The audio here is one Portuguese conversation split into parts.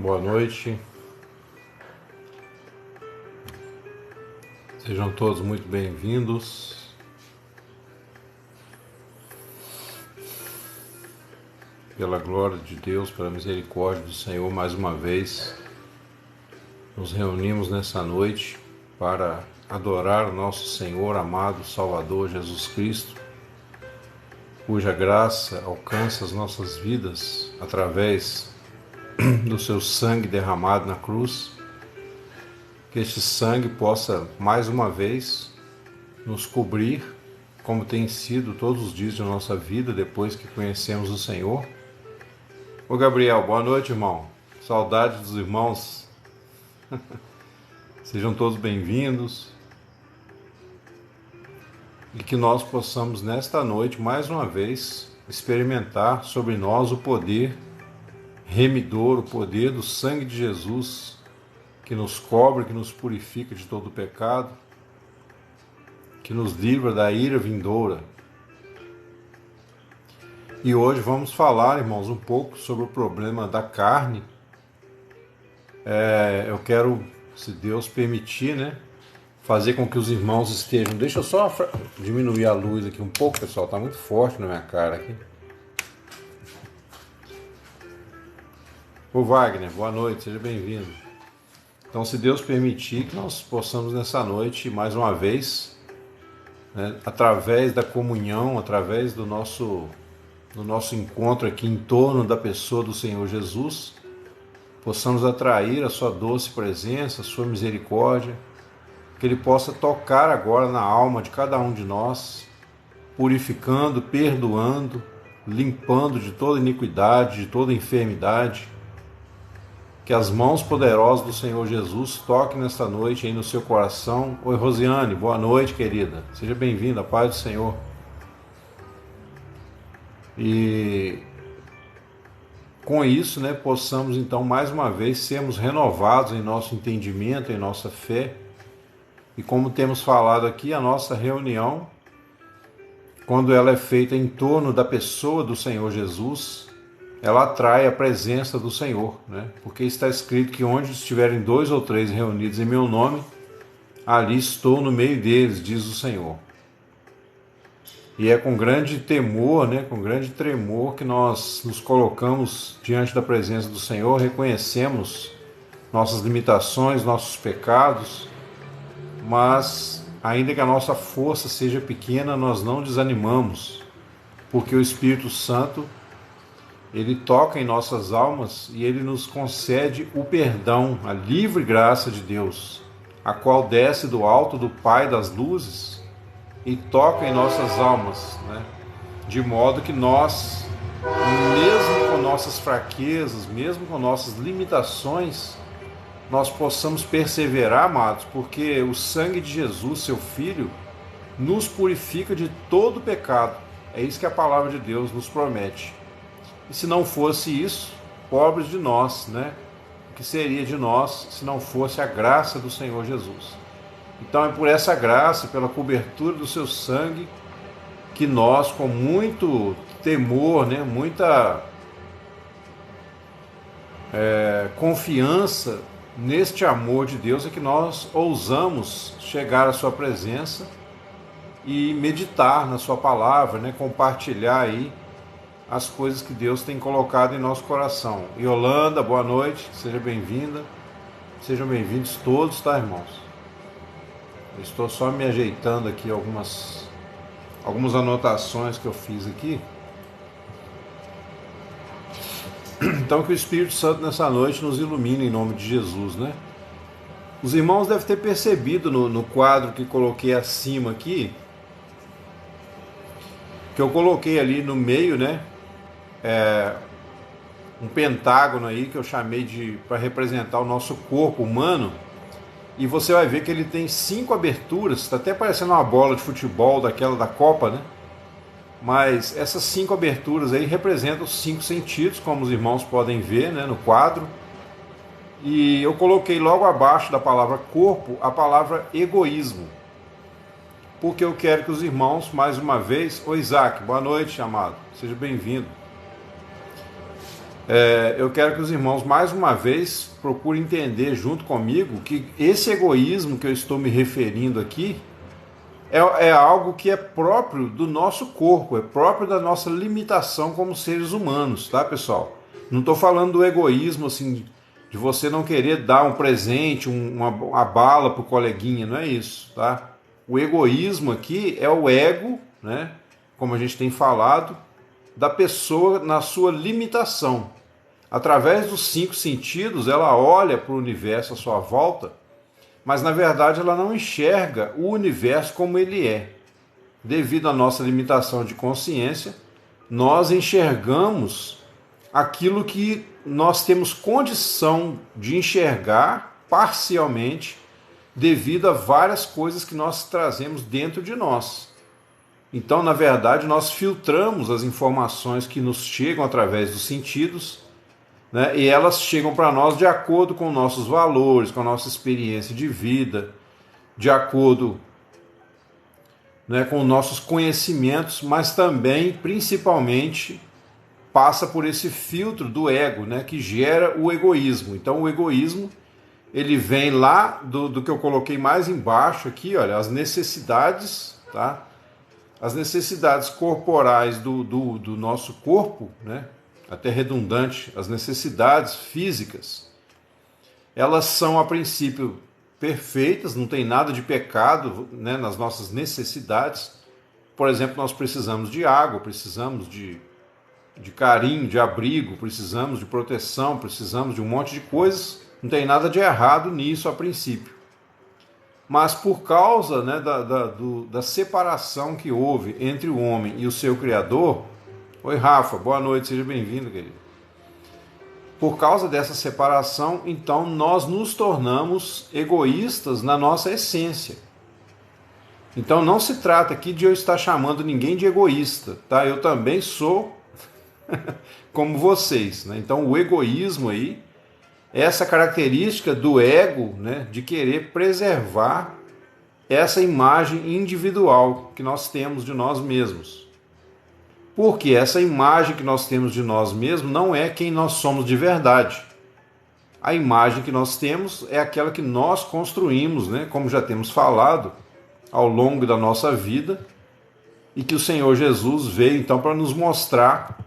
Boa noite, sejam todos muito bem-vindos. Pela glória de Deus, pela misericórdia do Senhor, mais uma vez nos reunimos nessa noite para adorar o nosso Senhor, amado Salvador Jesus Cristo, cuja graça alcança as nossas vidas através do seu sangue derramado na cruz. Que este sangue possa mais uma vez nos cobrir, como tem sido todos os dias de nossa vida depois que conhecemos o Senhor. Ô Gabriel, boa noite, irmão. Saudade dos irmãos. Sejam todos bem-vindos. E que nós possamos nesta noite mais uma vez experimentar sobre nós o poder remidor, o poder do sangue de Jesus, que nos cobre, que nos purifica de todo o pecado, que nos livra da ira vindoura. E hoje vamos falar, irmãos, um pouco sobre o problema da carne. Eu quero, se Deus permitir, fazer com que os irmãos estejam... Deixa eu só diminuir a luz aqui um pouco, pessoal, está muito forte na minha cara aqui. Ô Wagner, boa noite, seja bem-vindo. Então, se Deus permitir, que nós possamos nessa noite, mais uma vez, através da comunhão, através do nosso encontro aqui em torno da pessoa do Senhor Jesus, possamos atrair a sua doce presença, a sua misericórdia, que Ele possa tocar agora na alma de cada um de nós, purificando, perdoando, limpando de toda iniquidade, de toda enfermidade. Que as mãos poderosas do Senhor Jesus toquem nesta noite aí no seu coração. Oi, Rosiane, boa noite, querida. Seja bem-vinda, paz do Senhor. E com isso, possamos então mais uma vez sermos renovados em nosso entendimento, em nossa fé. E como temos falado aqui, a nossa reunião, quando ela é feita em torno da pessoa do Senhor Jesus, ela atrai a presença do Senhor, porque está escrito que onde estiverem 2 ou 3 reunidos em meu nome, ali estou no meio deles, diz o Senhor. E é com grande temor, com grande tremor que nós nos colocamos diante da presença do Senhor, reconhecemos nossas limitações, nossos pecados, mas ainda que a nossa força seja pequena, nós não desanimamos, porque o Espírito Santo, Ele toca em nossas almas e Ele nos concede o perdão, a livre graça de Deus, a qual desce do alto do Pai das luzes e toca em nossas almas, de modo que nós, mesmo com nossas fraquezas, mesmo com nossas limitações, nós possamos perseverar, amados, porque o sangue de Jesus, seu Filho, nos purifica de todo pecado. É isso que a palavra de Deus nos promete. E se não fosse isso, pobres de nós, o que seria de nós se não fosse a graça do Senhor Jesus? Então é por essa graça, pela cobertura do seu sangue, que nós, com muito temor, muita confiança neste amor de Deus, é que nós ousamos chegar à sua presença e meditar na sua palavra, compartilhar aí as coisas que Deus tem colocado em nosso coração. Yolanda, boa noite, seja bem-vinda. Sejam bem-vindos todos, tá, irmãos? Eu estou só me ajeitando aqui algumas anotações que eu fiz aqui. Então que o Espírito Santo nessa noite nos ilumine em nome de Jesus, Os irmãos devem ter percebido no quadro que coloquei acima aqui, que eu coloquei ali no meio, um pentágono aí que eu chamei para representar o nosso corpo humano, e você vai ver que ele tem 5 aberturas, está até parecendo uma bola de futebol daquela da Copa, mas essas 5 aberturas aí representam os 5 sentidos, como os irmãos podem ver, no quadro. E eu coloquei logo abaixo da palavra corpo a palavra egoísmo, porque eu quero que os irmãos, mais uma vez... Ô Isaac, boa noite, amado, seja bem-vindo. Eu quero que os irmãos, mais uma vez, procurem entender junto comigo que esse egoísmo que eu estou me referindo aqui é algo que é próprio do nosso corpo, é próprio da nossa limitação como seres humanos, tá, pessoal? Não estou falando do egoísmo, assim, de você não querer dar um presente, uma bala para o coleguinha, não é isso, tá? O egoísmo aqui é o ego, né, como a gente tem falado, da pessoa na sua limitação. Através dos 5 sentidos, ela olha para o universo à sua volta, mas na verdade ela não enxerga o universo como ele é. Devido à nossa limitação de consciência, nós enxergamos aquilo que nós temos condição de enxergar parcialmente, devido a várias coisas que nós trazemos dentro de nós. Então, na verdade, nós filtramos as informações que nos chegam através dos sentidos, né? E elas chegam para nós de acordo com nossos valores, com a nossa experiência de vida, de acordo, né, com nossos conhecimentos, mas também, principalmente, passa por esse filtro do ego, né, que gera o egoísmo. Então, o egoísmo ele vem lá do que eu coloquei mais embaixo aqui, olha, as necessidades, tá? As necessidades corporais do nosso corpo, né? Até redundante, as necessidades físicas, elas são a princípio perfeitas, não tem nada de pecado, né, nas nossas necessidades. Por exemplo, nós precisamos de água, precisamos de carinho, de abrigo, precisamos de proteção, precisamos de um monte de coisas, não tem nada de errado nisso a princípio. Mas por causa, né, da separação que houve entre o homem e o seu Criador. Oi, Rafa, boa noite, seja bem-vindo, querido. Por causa dessa separação, então, nós nos tornamos egoístas na nossa essência. Então, não se trata aqui de eu estar chamando ninguém de egoísta, tá? Eu também sou como vocês, né? Então, o egoísmo aí, essa característica do ego, né, de querer preservar essa imagem individual que nós temos de nós mesmos. Porque essa imagem que nós temos de nós mesmos não é quem nós somos de verdade. A imagem que nós temos é aquela que nós construímos, né, como já temos falado, ao longo da nossa vida, e que o Senhor Jesus veio então para nos mostrar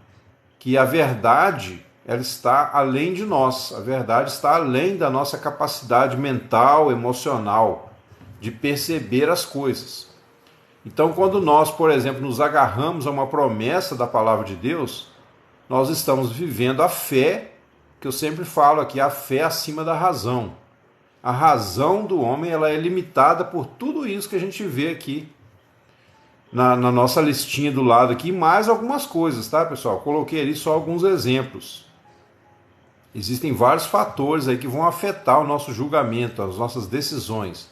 que a verdade ela está além de nós, a verdade está além da nossa capacidade mental, emocional, de perceber as coisas. Então, quando nós, por exemplo, nos agarramos a uma promessa da palavra de Deus, nós estamos vivendo a fé, que eu sempre falo aqui, a fé acima da razão. A razão do homem ela é limitada por tudo isso que a gente vê aqui na nossa listinha do lado aqui, mais algumas coisas, tá, pessoal? Coloquei ali só alguns exemplos. Existem vários fatores aí que vão afetar o nosso julgamento, as nossas decisões.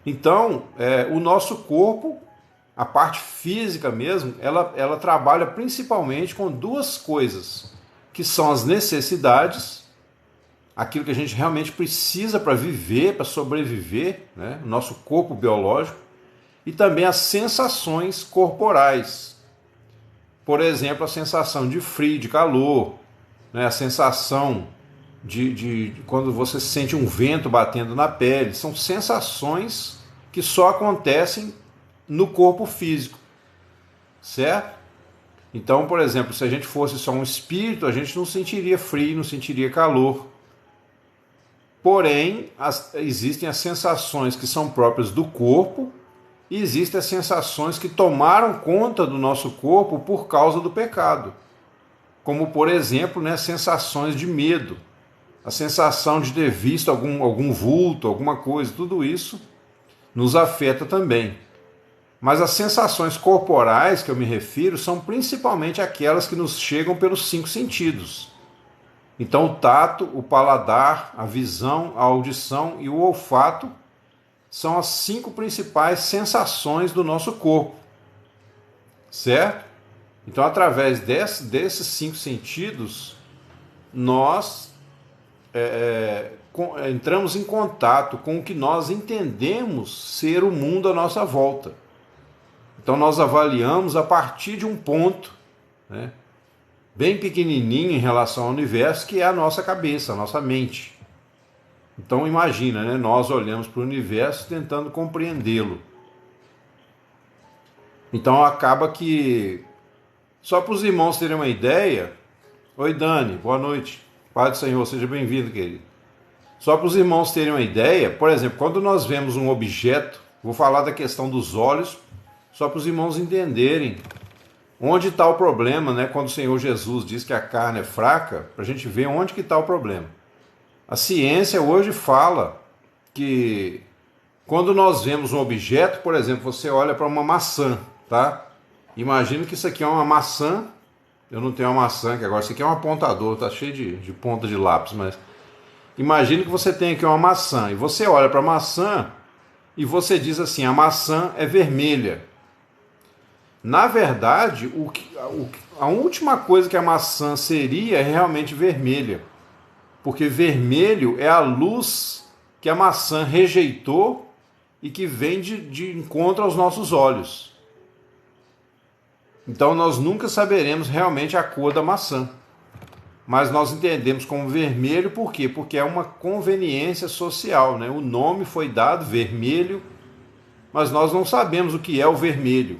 Então, o nosso corpo, a parte física mesmo, ela trabalha principalmente com duas coisas, que são as necessidades, aquilo que a gente realmente precisa para viver, para sobreviver, né? O nosso corpo biológico, e também as sensações corporais. Por exemplo, a sensação de frio, de calor, né? A sensação de quando você sente um vento batendo na pele. São sensações que só acontecem no corpo físico, certo? Então, por exemplo, se a gente fosse só um espírito, a gente não sentiria frio, não sentiria calor. Porém, existem as sensações que são próprias do corpo e existem as sensações que tomaram conta do nosso corpo por causa do pecado. Como, por exemplo, né, sensações de medo, a sensação de ter visto algum vulto, alguma coisa, tudo isso nos afeta também. Mas as sensações corporais que eu me refiro são principalmente aquelas que nos chegam pelos 5 sentidos. Então o tato, o paladar, a visão, a audição e o olfato são as 5 principais sensações do nosso corpo, certo? Então através desses 5 sentidos, nós entramos em contato com o que nós entendemos ser o mundo à nossa volta. Então nós avaliamos a partir de um ponto, né, bem pequenininho em relação ao universo, que é a nossa cabeça, a nossa mente. Então imagina, né? Nós olhamos para o universo tentando compreendê-lo. Então acaba que, só para os irmãos terem uma ideia... Oi Dani, boa noite. Pai do Senhor, seja bem-vindo, querido. Só para os irmãos terem uma ideia, por exemplo, quando nós vemos um objeto, vou falar da questão dos olhos, só para os irmãos entenderem onde está o problema, né? Quando o Senhor Jesus diz que a carne é fraca, para a gente ver onde que está o problema. A ciência hoje fala que quando nós vemos um objeto, por exemplo, você olha para uma maçã, tá? Imagina que isso aqui é uma maçã, eu não tenho uma maçã aqui agora, isso aqui é um apontador, tá cheio de ponta de lápis, mas imagina que você tem aqui uma maçã, e você olha para a maçã e você diz assim, a maçã é vermelha. Na verdade, a última coisa que a maçã seria é realmente vermelha. Porque vermelho é a luz que a maçã rejeitou e que vem de encontro aos nossos olhos. Então nós nunca saberemos realmente a cor da maçã. Mas nós entendemos como vermelho por quê? Porque é uma conveniência social, né? O nome foi dado vermelho, mas nós não sabemos o que é o vermelho.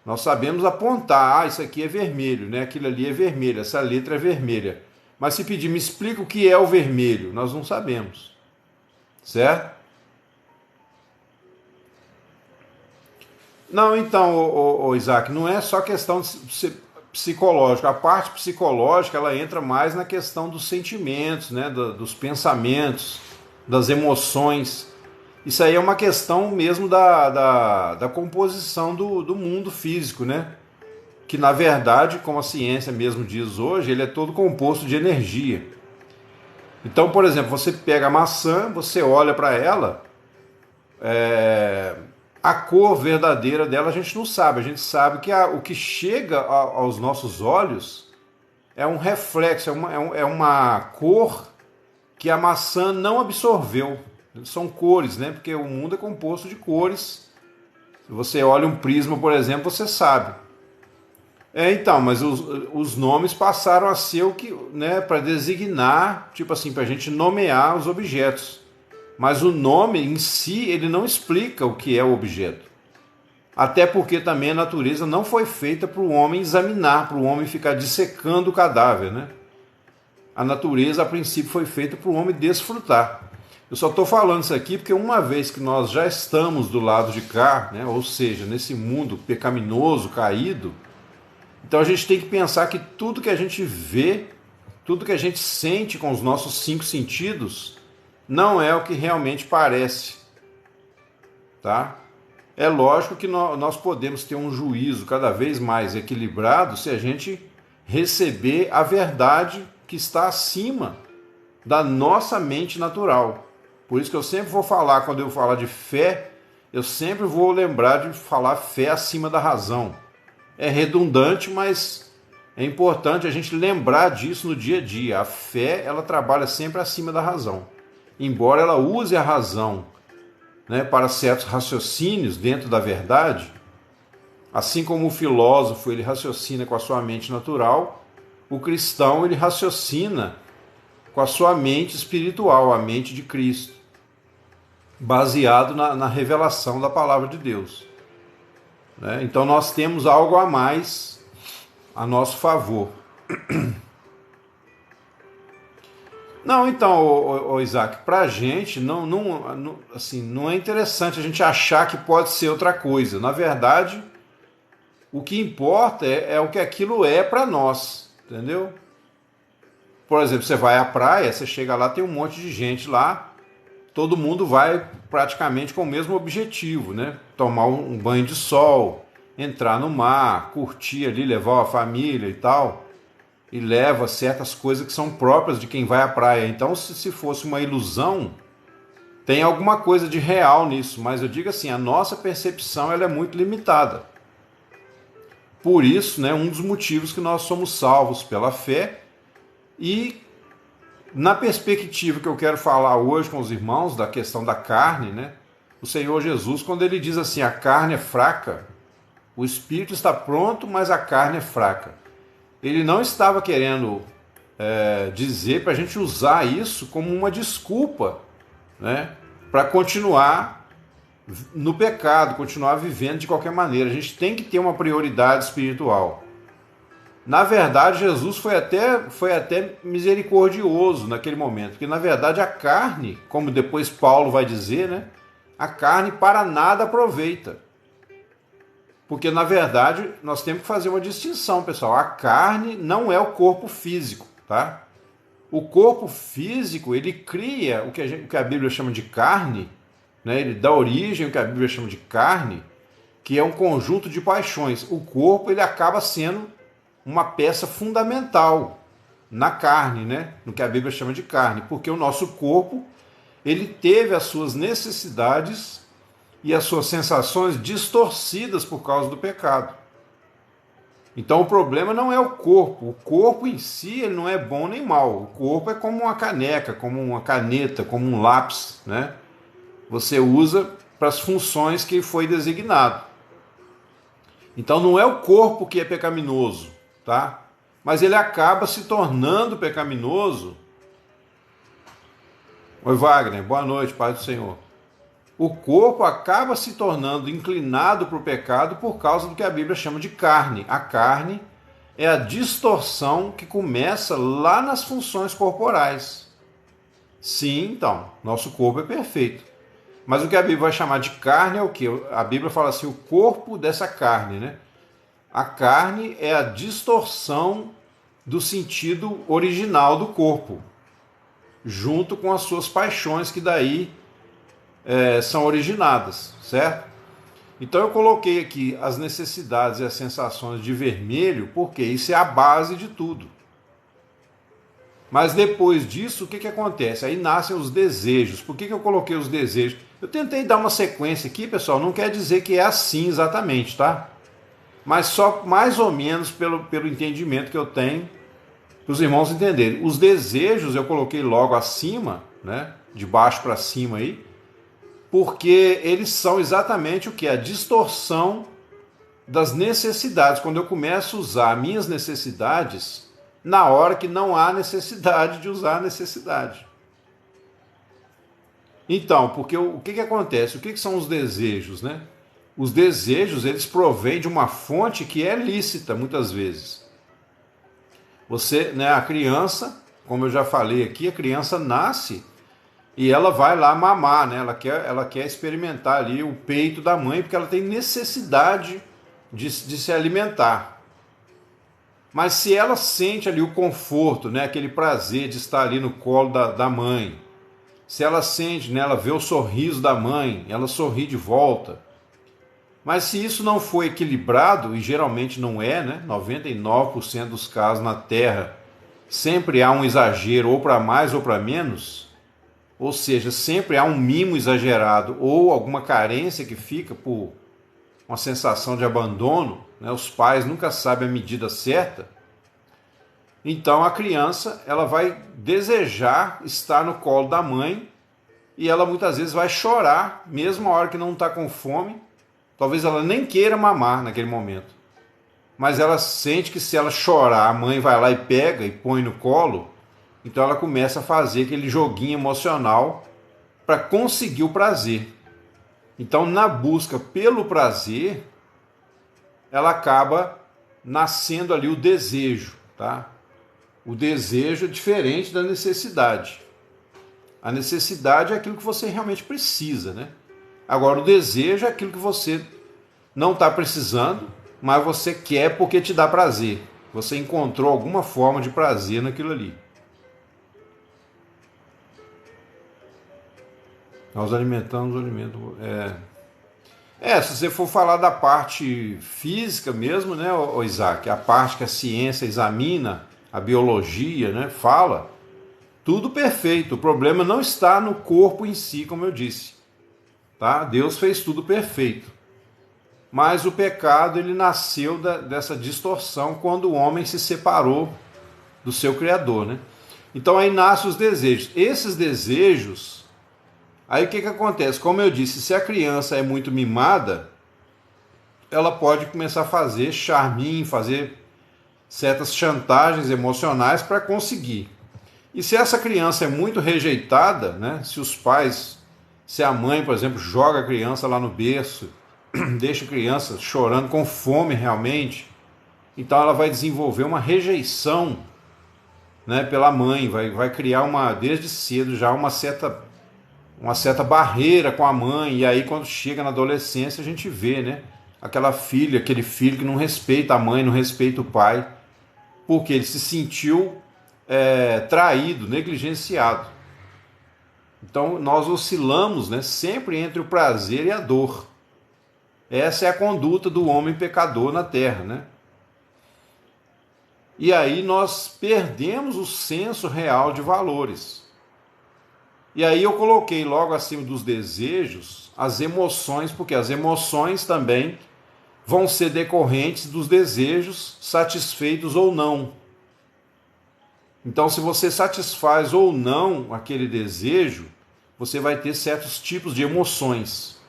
Nós sabemos apontar, isso aqui é vermelho, né? Aquilo ali é vermelho, essa letra é vermelha. Mas se pedir, me explica o que é o vermelho, nós não sabemos. Certo? Não, então, Isaac, não é só questão psicológica. A parte psicológica, ela entra mais na questão dos sentimentos, né? Dos pensamentos, das emoções. Isso aí é uma questão mesmo da composição do mundo físico, né? Que na verdade, como a ciência mesmo diz hoje, ele é todo composto de energia. Então, por exemplo, você pega a maçã, você olha para ela, a cor verdadeira dela a gente não sabe. A gente sabe que o que chega aos nossos olhos é um reflexo, é uma cor que a maçã não absorveu. São cores, né? Porque o mundo é composto de cores. Se você olha um prisma, por exemplo, você sabe. Então, mas os nomes passaram a ser o que, né, para designar, tipo assim, para a gente nomear os objetos. Mas o nome em si, ele não explica o que é o objeto. Até porque também a natureza não foi feita para o homem examinar, para o homem ficar dissecando o cadáver, né? A natureza, a princípio, foi feita para o homem desfrutar. Eu só estou falando isso aqui porque uma vez que nós já estamos do lado de cá, né, ou seja, nesse mundo pecaminoso, caído, então a gente tem que pensar que tudo que a gente vê, tudo que a gente sente com os nossos 5 sentidos, não é o que realmente parece. Tá? É lógico que nós podemos ter um juízo cada vez mais equilibrado se a gente receber a verdade que está acima da nossa mente natural. Por isso que eu sempre vou falar, quando eu falar de fé, eu sempre vou lembrar de falar fé acima da razão. É redundante, mas é importante a gente lembrar disso no dia a dia. A fé, ela trabalha sempre acima da razão. Embora ela use a razão, né, para certos raciocínios dentro da verdade, assim como o filósofo ele raciocina com a sua mente natural, o cristão ele raciocina com a sua mente espiritual, a mente de Cristo, baseado na revelação da palavra de Deus. Né? Então nós temos algo a mais a nosso favor. Não, então, Isaac, para a gente não é interessante a gente achar que pode ser outra coisa. Na verdade, o que importa é o que aquilo é para nós, entendeu? Por exemplo, você vai à praia, você chega lá, tem um monte de gente lá, todo mundo vai praticamente com o mesmo objetivo, né? Tomar um banho de sol, entrar no mar, curtir ali, levar a família e tal, e leva certas coisas que são próprias de quem vai à praia. Então, se fosse uma ilusão, tem alguma coisa de real nisso, mas eu digo assim, a nossa percepção ela é muito limitada. Por isso, né, um dos motivos que nós somos salvos pela fé. E na perspectiva que eu quero falar hoje com os irmãos da questão da carne, né? O Senhor Jesus, quando ele diz assim, a carne é fraca, o espírito está pronto, mas a carne é fraca. ele não estava querendo dizer para a gente usar isso como uma desculpa, né, para continuar no pecado, continuar vivendo de qualquer maneira. A gente tem que ter uma prioridade espiritual. Na verdade, Jesus foi até misericordioso naquele momento, porque na verdade a carne, como depois Paulo vai dizer, né, a carne para nada aproveita. Porque na verdade nós temos que fazer uma distinção, pessoal. A carne não é o corpo físico, tá? O corpo físico, ele cria o que a Bíblia chama de carne, né? Ele dá origem ao que a Bíblia chama de carne, que é um conjunto de paixões. O corpo, ele acaba sendo uma peça fundamental na carne, né? No que a Bíblia chama de carne, porque o nosso corpo, ele teve as suas necessidades e as suas sensações distorcidas por causa do pecado. Então o problema não é o corpo em si ele não é bom nem mal. O corpo é como uma caneca, como uma caneta, como um lápis, né? Você usa para as funções que foi designado. Então não é o corpo que é pecaminoso, tá? Mas ele acaba se tornando pecaminoso. Oi, Wagner, boa noite, paz do Senhor. O corpo acaba se tornando inclinado para o pecado por causa do que a Bíblia chama de carne. A carne é a distorção que começa lá nas funções corporais. Sim, então, nosso corpo é perfeito. Mas o que a Bíblia vai chamar de carne é o quê? A Bíblia fala assim, o corpo dessa carne, né? A carne é a distorção do sentido original do corpo, junto com as suas paixões que daí são originadas, certo? Então eu coloquei aqui as necessidades e as sensações de vermelho, porque isso é a base de tudo. Mas depois disso, o que acontece? Aí nascem os desejos. Por que eu coloquei os desejos? Eu tentei dar uma sequência aqui, pessoal, não quer dizer que é assim exatamente, tá? Mas só mais ou menos pelo entendimento que eu tenho, para os irmãos entenderem. Os desejos eu coloquei logo acima, né? De baixo para cima aí, porque eles são exatamente o que? A distorção das necessidades. Quando eu começo a usar minhas necessidades na hora que não há necessidade de usar a necessidade. Então, porque o que acontece? O que são os desejos, né? Os desejos, eles provêm de uma fonte que é lícita, muitas vezes. Você, né, a criança, como eu já falei aqui, a criança nasce e ela vai lá mamar, né? Ela quer experimentar ali o peito da mãe, porque ela tem necessidade de se alimentar. Mas se ela sente ali o conforto, né, aquele prazer de estar ali no colo da mãe, se ela sente, né, ela vê o sorriso da mãe, ela sorri de volta. Mas se isso não for equilibrado, e geralmente não é, né, 99% dos casos na Terra, sempre há um exagero ou para mais ou para menos, ou seja, sempre há um mimo exagerado ou alguma carência que fica por uma sensação de abandono, né? Os pais nunca sabem a medida certa. Então a criança ela vai desejar estar no colo da mãe e ela muitas vezes vai chorar, mesmo a hora que não está com fome. Talvez ela nem queira mamar naquele momento, mas ela sente que se ela chorar, a mãe vai lá e pega e põe no colo. Então ela começa a fazer aquele joguinho emocional para conseguir o prazer. Então, na busca pelo prazer, ela acaba nascendo ali o desejo, tá? O desejo é diferente da necessidade. A necessidade é aquilo que você realmente precisa, né? Agora, o desejo é aquilo que você não está precisando, mas você quer porque te dá prazer. Você encontrou alguma forma de prazer naquilo ali. Nós alimentamos o alimento. Se você for falar da parte física mesmo, né, Isaac, a parte que a ciência examina, a biologia, né, fala, tudo perfeito. O problema não está no corpo em si, como eu disse. Tá? Deus fez tudo perfeito. Mas o pecado ele nasceu dessa distorção quando o homem se separou do seu Criador, né? Então aí nascem os desejos. Esses desejos... Aí o que acontece? Como eu disse, se a criança é muito mimada, ela pode começar a fazer charminho, fazer certas chantagens emocionais para conseguir. E se essa criança é muito rejeitada, né, se a mãe, por exemplo, joga a criança lá no berço, deixa a criança chorando com fome realmente, então ela vai desenvolver uma rejeição, né, pela mãe, vai criar desde cedo já uma certa barreira com a mãe, e aí quando chega na adolescência a gente vê, né, aquele filho que não respeita a mãe, não respeita o pai, porque ele se sentiu traído, negligenciado. Então nós oscilamos, né, sempre entre o prazer e a dor. Essa é a conduta do homem pecador na terra, né? E aí nós perdemos o senso real de valores. E aí eu coloquei logo acima dos desejos as emoções, porque as emoções também vão ser decorrentes dos desejos satisfeitos ou não. Então, se você satisfaz ou não aquele desejo, você vai ter certos tipos de emoções.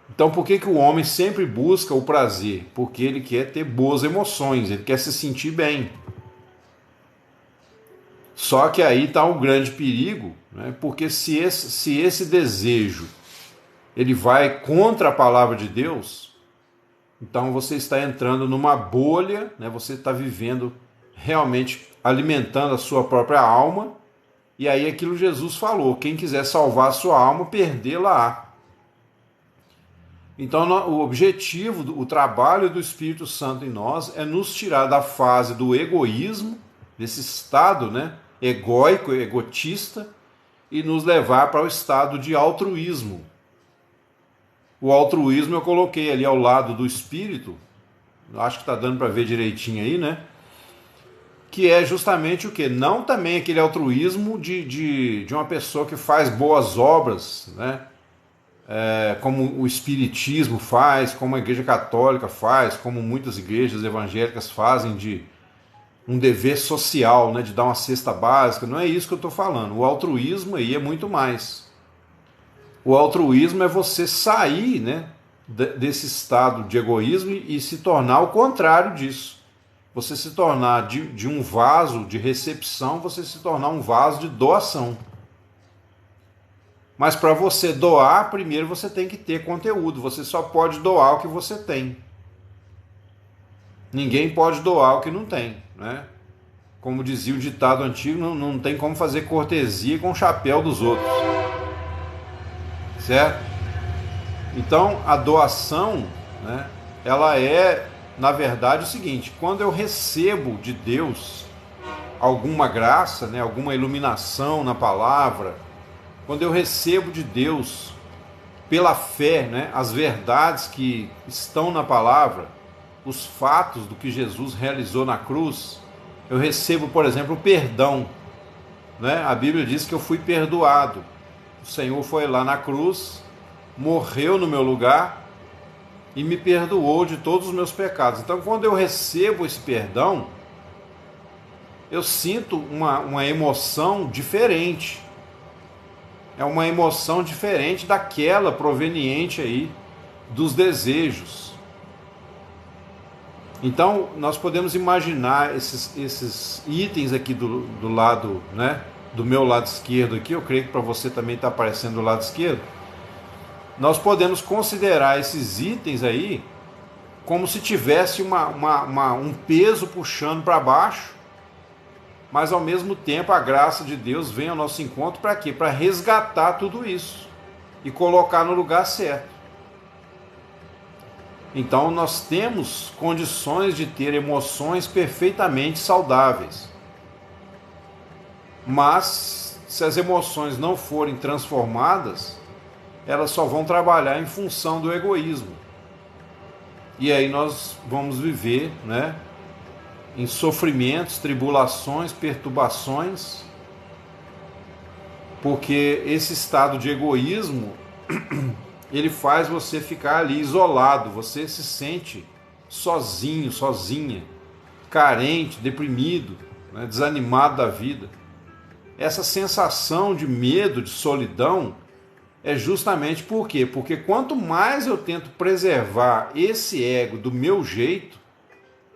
Então, por que o homem sempre busca o prazer? Porque ele quer ter boas emoções, ele quer se sentir bem. Só que aí está um grande perigo, né? Porque se esse desejo ele vai contra a palavra de Deus, então você está entrando numa bolha, né? Você está vivendo realmente alimentando a sua própria alma, e aí aquilo Jesus falou, quem quiser salvar a sua alma, perdê-la-á. Então o objetivo, o trabalho do Espírito Santo em nós é nos tirar da fase do egoísmo, desse estado, né, egóico, egotista, e nos levar para o estado de altruísmo. O altruísmo eu coloquei ali ao lado do Espírito, acho que está dando para ver direitinho aí, né? Que é justamente o quê? Não também aquele altruísmo de uma pessoa que faz boas obras, né? Como o Espiritismo faz, como a Igreja Católica faz, como muitas igrejas evangélicas fazem, de um dever social, né? De dar uma cesta básica. Não é isso que eu estou falando. O altruísmo aí é muito mais. O altruísmo é você sair, né, desse estado de egoísmo e se tornar o contrário disso. Você se tornar de um vaso de recepção, você se tornar um vaso de doação. Mas para você doar, primeiro você tem que ter conteúdo. Você só pode doar o que você tem. Ninguém pode doar o que não tem, né? Como dizia o ditado antigo, não tem como fazer cortesia com o chapéu dos outros. Certo? Então a doação, né, ela é, na verdade, o seguinte: quando eu recebo de Deus alguma graça, né, alguma iluminação na palavra, quando eu recebo de Deus pela fé, né, as verdades que estão na palavra, os fatos do que Jesus realizou na cruz, eu recebo, por exemplo, o perdão, né? A Bíblia diz que eu fui perdoado. O Senhor foi lá na cruz, morreu no meu lugar e me perdoou de todos os meus pecados. Então, quando eu recebo esse perdão, eu sinto uma emoção diferente. É uma emoção diferente daquela proveniente aí dos desejos. Então, nós podemos imaginar esses itens aqui do lado, né, do meu lado esquerdo aqui, eu creio que para você também está aparecendo do lado esquerdo. Nós podemos considerar esses itens aí como se tivesse um peso puxando para baixo, mas ao mesmo tempo a graça de Deus vem ao nosso encontro para quê? Para resgatar tudo isso e colocar no lugar certo. Então nós temos condições de ter emoções perfeitamente saudáveis. Mas se as emoções não forem transformadas, elas só vão trabalhar em função do egoísmo. E aí nós vamos viver, né, em sofrimentos, tribulações, perturbações, porque esse estado de egoísmo ele faz você ficar ali isolado, você se sente sozinho, sozinha, carente, deprimido, né, desanimado da vida. Essa sensação de medo, de solidão, é justamente por quê? Porque quanto mais eu tento preservar esse ego do meu jeito,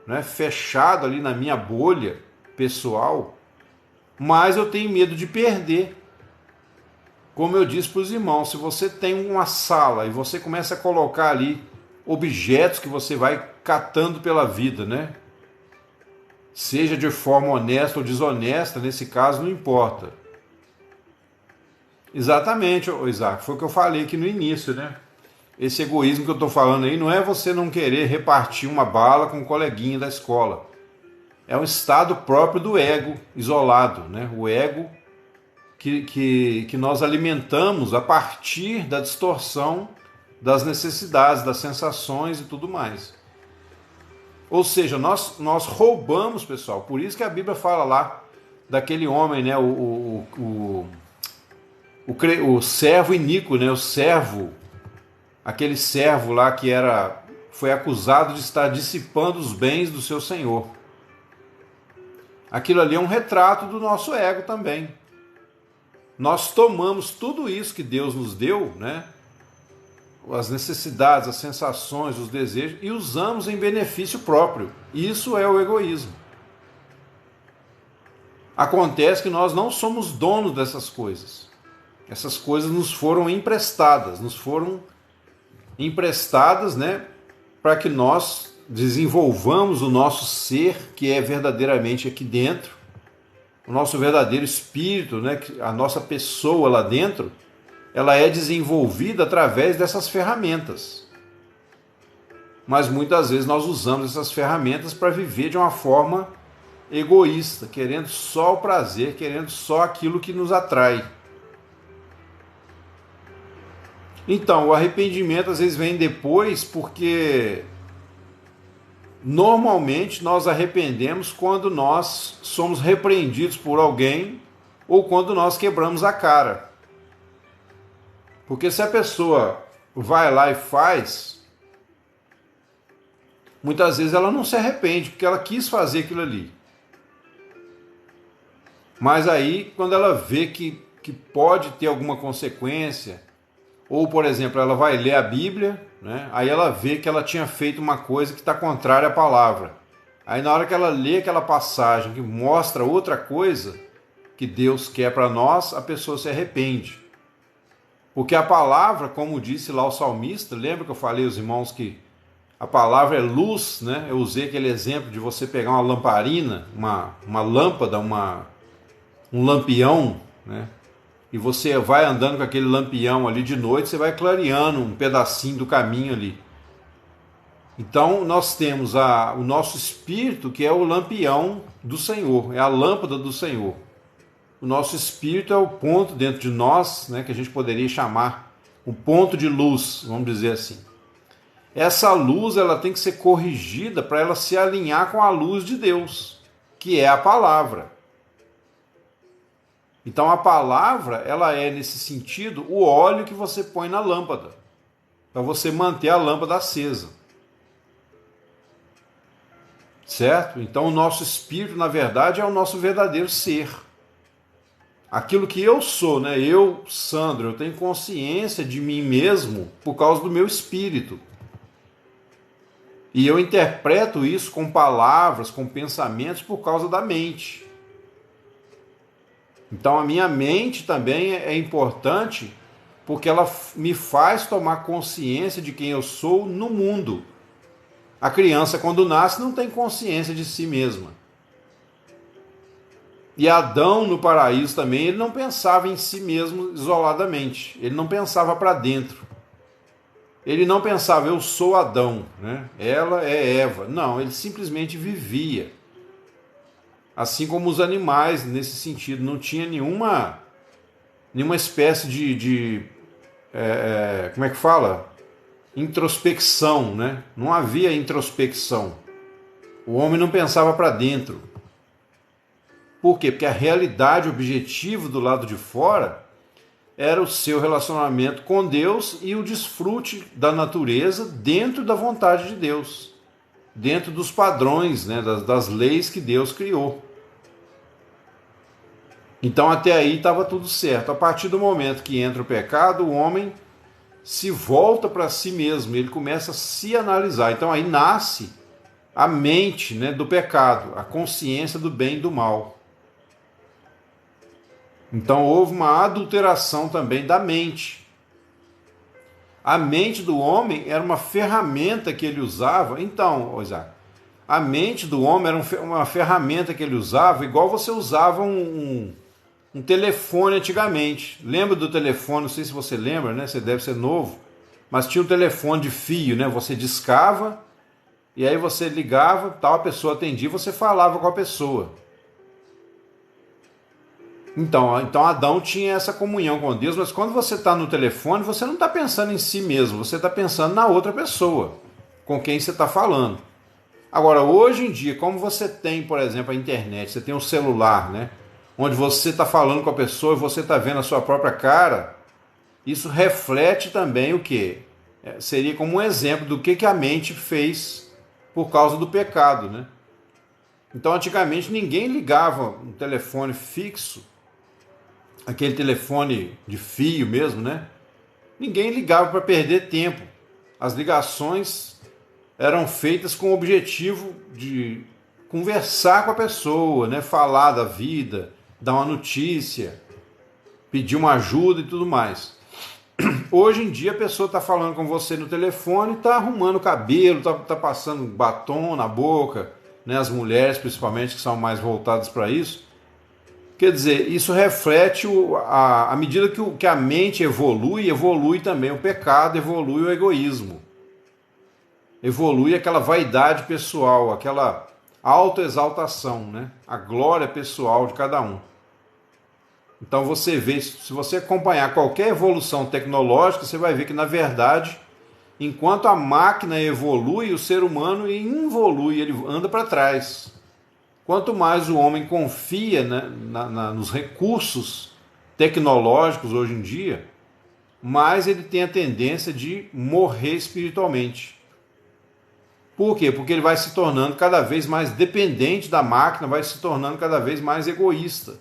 né, fechado ali na minha bolha pessoal, mais eu tenho medo de perder. Como eu disse para os irmãos, se você tem uma sala e você começa a colocar ali objetos que você vai catando pela vida, né? Seja de forma honesta ou desonesta, nesse caso não importa. Exatamente, Isaac, foi o que eu falei aqui no início, né? Esse egoísmo que eu estou falando aí não é você não querer repartir uma bala com um coleguinha da escola. É um estado próprio do ego isolado, né? O ego que nós alimentamos a partir da distorção das necessidades, das sensações e tudo mais. Ou seja, nós roubamos, pessoal. Por isso que a Bíblia fala lá daquele homem, né? O servo iníquo, né? O servo, aquele servo lá que foi acusado de estar dissipando os bens do seu senhor. Aquilo ali é um retrato do nosso ego também. Nós tomamos tudo isso que Deus nos deu, né? As necessidades, as sensações, os desejos, e usamos em benefício próprio. Isso é o egoísmo. Acontece que nós não somos donos dessas coisas. Essas coisas nos foram emprestadas, né, para que nós desenvolvamos o nosso ser, que é verdadeiramente aqui dentro, o nosso verdadeiro espírito, né, a nossa pessoa lá dentro, ela é desenvolvida através dessas ferramentas. Mas muitas vezes nós usamos essas ferramentas para viver de uma forma egoísta, querendo só o prazer, querendo só aquilo que nos atrai. Então, o arrependimento às vezes vem depois, porque normalmente nós arrependemos quando nós somos repreendidos por alguém ou quando nós quebramos a cara. Porque se a pessoa vai lá e faz, muitas vezes ela não se arrepende, porque ela quis fazer aquilo ali. Mas aí, quando ela vê que pode ter alguma consequência, ou, por exemplo, ela vai ler a Bíblia, né? Aí ela vê que ela tinha feito uma coisa que está contrária à palavra. Aí na hora que ela lê aquela passagem que mostra outra coisa que Deus quer para nós, a pessoa se arrepende. Porque a palavra, como disse lá o salmista, lembra que eu falei aos irmãos que a palavra é luz, né? Eu usei aquele exemplo de você pegar uma lamparina, uma lâmpada, um lampião, né? E você vai andando com aquele lampião ali de noite, você vai clareando um pedacinho do caminho ali. Então nós temos o nosso espírito, que é o lampião do Senhor, é a lâmpada do Senhor. O nosso espírito é o ponto dentro de nós, né, que a gente poderia chamar um ponto de luz, vamos dizer assim. Essa luz ela tem que ser corrigida para ela se alinhar com a luz de Deus, que é a palavra. Então a palavra, ela é nesse sentido o óleo que você põe na lâmpada, para você manter a lâmpada acesa. Certo? Então o nosso espírito, na verdade, é o nosso verdadeiro ser. Aquilo que eu sou, né? Eu, Sandro, eu tenho consciência de mim mesmo por causa do meu espírito. E eu interpreto isso com palavras, com pensamentos por causa da mente. Então a minha mente também é importante porque ela me faz tomar consciência de quem eu sou no mundo. A criança, quando nasce, não tem consciência de si mesma. E Adão, no paraíso também, ele não pensava em si mesmo isoladamente. Ele não pensava para dentro. Ele não pensava, eu sou Adão, né? Ela é Eva. Não, ele simplesmente vivia. Assim como os animais, nesse sentido, não tinha nenhuma espécie como é que fala? Introspecção, né? Não havia introspecção. O homem não pensava para dentro. Por quê? Porque a realidade objetiva do lado de fora era o seu relacionamento com Deus e o desfrute da natureza dentro da vontade de Deus, dentro dos padrões, né, das leis que Deus criou. Então até aí estava tudo certo. A partir do momento que entra o pecado, o homem se volta para si mesmo, ele começa a se analisar. Então aí nasce a mente, né, do pecado, a consciência do bem e do mal. Então houve uma adulteração também da mente. A mente do homem era uma ferramenta que ele usava. Então, Isaac, a mente do homem era uma ferramenta que ele usava, igual você usava um telefone antigamente. Lembra do telefone? Não sei se você lembra, né? Você deve ser novo. Mas tinha um telefone de fio, né? Você discava e aí você ligava, tal, a pessoa atendia, você falava com a pessoa. Então Adão tinha essa comunhão com Deus, mas quando você está no telefone, você não está pensando em si mesmo, você está pensando na outra pessoa com quem você está falando. Agora, hoje em dia, como você tem, por exemplo, a internet, você tem um celular, né? Onde você está falando com a pessoa e você está vendo a sua própria cara, isso reflete também o quê? Seria como um exemplo do que a mente fez por causa do pecado, né? Então, antigamente, ninguém ligava um telefone fixo, aquele telefone de fio mesmo, né? Ninguém ligava para perder tempo. As ligações eram feitas com o objetivo de conversar com a pessoa, né? Falar da vida, dar uma notícia, pedir uma ajuda e tudo mais. Hoje em dia a pessoa está falando com você no telefone, está arrumando o cabelo, está passando batom na boca, né? As mulheres principalmente que são mais voltadas para isso. Quer dizer, isso reflete à medida que a mente evolui também o pecado, evolui o egoísmo. Evolui aquela vaidade pessoal, aquela autoexaltação, né? A glória pessoal de cada um. Então você vê, se você acompanhar qualquer evolução tecnológica, você vai ver que, na verdade, enquanto a máquina evolui, o ser humano involui, ele anda para trás. Quanto mais o homem confia, né, nos recursos tecnológicos hoje em dia, mais ele tem a tendência de morrer espiritualmente. Por quê? Porque ele vai se tornando cada vez mais dependente da máquina, vai se tornando cada vez mais egoísta,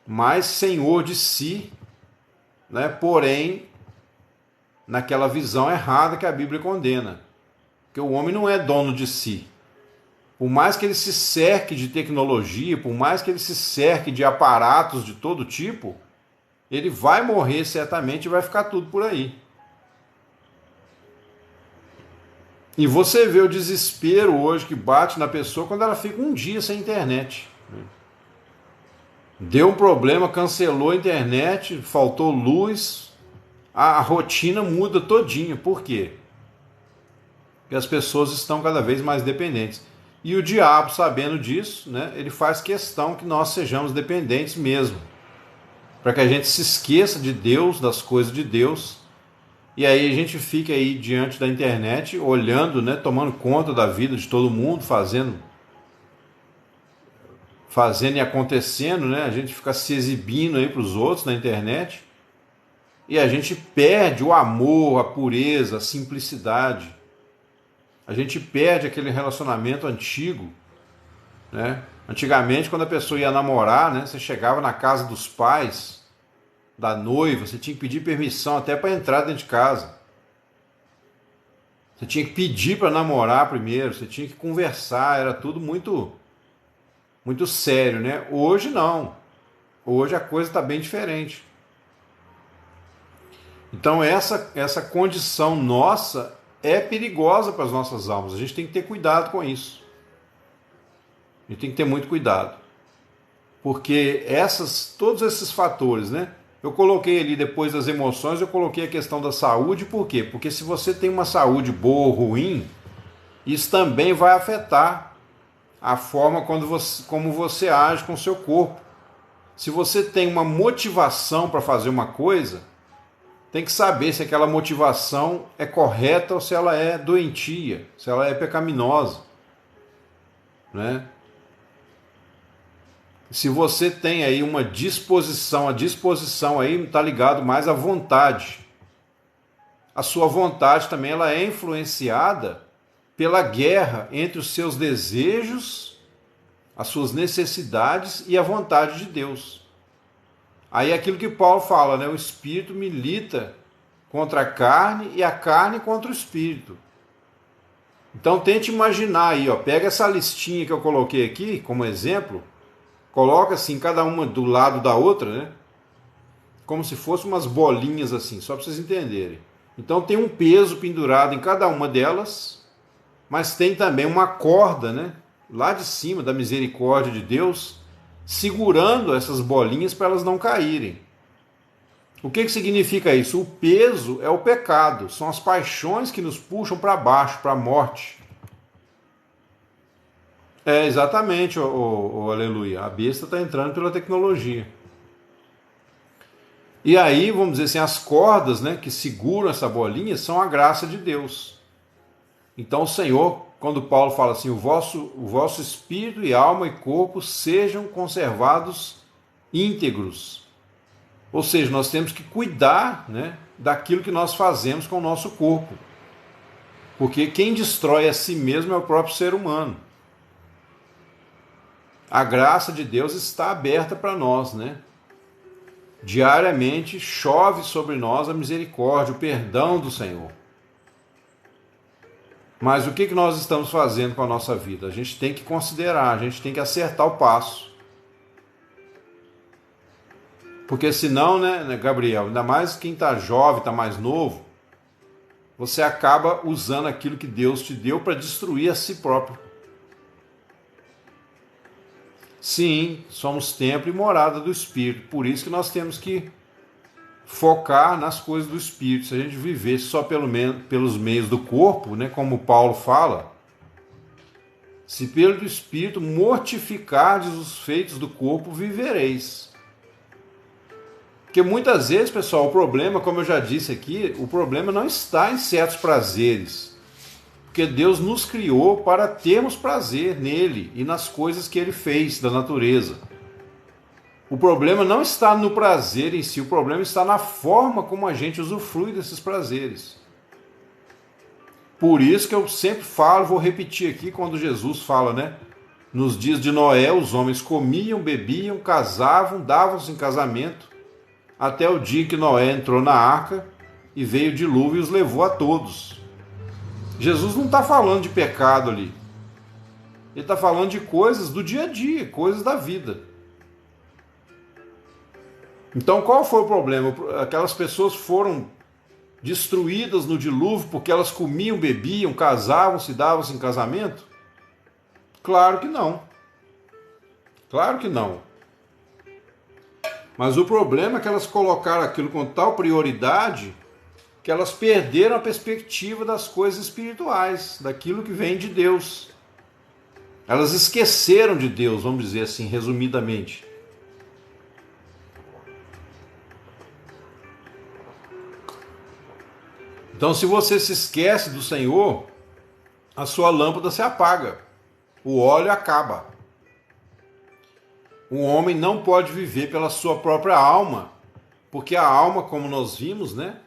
mais senhor de si, né? Porém, naquela visão errada que a Bíblia condena. Porque o homem não é dono de si. Por mais que ele se cerque de tecnologia, por mais que ele se cerque de aparatos de todo tipo, ele vai morrer certamente e vai ficar tudo por aí. E você vê o desespero hoje que bate na pessoa quando ela fica um dia sem internet. Deu um problema, cancelou a internet, faltou luz, a rotina muda todinha. Por quê? Porque as pessoas estão cada vez mais dependentes. E o diabo, sabendo disso, né, ele faz questão que nós sejamos dependentes mesmo. Para que a gente se esqueça de Deus, das coisas de Deus. E aí a gente fica aí diante da internet, olhando, né, tomando conta da vida de todo mundo, fazendo e acontecendo, né? A gente fica se exibindo aí para os outros na internet. E a gente perde o amor, a pureza, a simplicidade. A gente perde aquele relacionamento antigo, né? Antigamente, quando a pessoa ia namorar, né, você chegava na casa dos pais da noiva, você tinha que pedir permissão até para entrar dentro de casa. Você tinha que pedir para namorar primeiro, você tinha que conversar, era tudo muito sério, né? Hoje não. Hoje a coisa está bem diferente. Então essa condição nossa é perigosa para as nossas almas. A gente tem que ter cuidado com isso. A gente tem que ter muito cuidado. Porque todos esses fatores, né? Eu coloquei ali, depois das emoções, eu coloquei a questão da saúde. Por quê? Porque se você tem uma saúde boa ou ruim, isso também vai afetar a forma como você age com o seu corpo. Se você tem uma motivação para fazer uma coisa, tem que saber se aquela motivação é correta ou se ela é doentia, se ela é pecaminosa, né? Se você tem aí uma disposição, a disposição aí está ligado mais à vontade. A sua vontade também ela é influenciada pela guerra entre os seus desejos, as suas necessidades e a vontade de Deus. Aí é aquilo que Paulo fala, né? O espírito milita contra a carne e a carne contra o espírito. Então tente imaginar aí, ó, pega essa listinha que eu coloquei aqui como exemplo, coloca assim cada uma do lado da outra, né? Como se fossem umas bolinhas assim, só para vocês entenderem. Então tem um peso pendurado em cada uma delas, mas tem também uma corda, né? Lá de cima da misericórdia de Deus, segurando essas bolinhas para elas não caírem. O que significa isso? O peso é o pecado, são as paixões que nos puxam para baixo, para a morte. É exatamente, aleluia, a besta está entrando pela tecnologia. E aí, vamos dizer assim, as cordas, né, que seguram essa bolinha são a graça de Deus. Então o Senhor, quando Paulo fala assim, o vosso espírito e alma e corpo sejam conservados íntegros. Ou seja, nós temos que cuidar, né, daquilo que nós fazemos com o nosso corpo. Porque quem destrói a si mesmo é o próprio ser humano. A graça de Deus está aberta para nós, né? Diariamente chove sobre nós a misericórdia, o perdão do Senhor. Mas o que nós estamos fazendo com a nossa vida? A gente tem que considerar, a gente tem que acertar o passo. Porque senão, né, Gabriel, ainda mais quem está jovem, está mais novo, você acaba usando aquilo que Deus te deu para destruir a si próprio. Sim, somos templo e morada do Espírito, por isso que nós temos que focar nas coisas do Espírito. Se a gente viver só pelos meios do corpo, né, como Paulo fala, se pelo Espírito mortificardes os feitos do corpo, vivereis. Porque muitas vezes, pessoal, o problema, como eu já disse aqui, o problema não está em certos prazeres. Porque Deus nos criou para termos prazer nele e nas coisas que ele fez da natureza. O problema não está no prazer em si, o problema está na forma como a gente usufrui desses prazeres. Por isso que eu sempre falo, vou repetir aqui quando Jesus fala, né? Nos dias de Noé, os homens comiam, bebiam, casavam, davam-se em casamento, até o dia que Noé entrou na arca e veio o dilúvio e os levou a todos. Jesus não está falando de pecado ali. Ele está falando de coisas do dia a dia, coisas da vida. Então qual foi o problema? Aquelas pessoas foram destruídas no dilúvio porque elas comiam, bebiam, casavam-se, davam-se em casamento? Claro que não. Claro que não. Mas o problema é que elas colocaram aquilo com tal prioridade que elas perderam a perspectiva das coisas espirituais, daquilo que vem de Deus. Elas esqueceram de Deus, vamos dizer assim, resumidamente. Então, se você se esquece do Senhor, a sua lâmpada se apaga, o óleo acaba. O homem não pode viver pela sua própria alma, porque a alma, como nós vimos, né?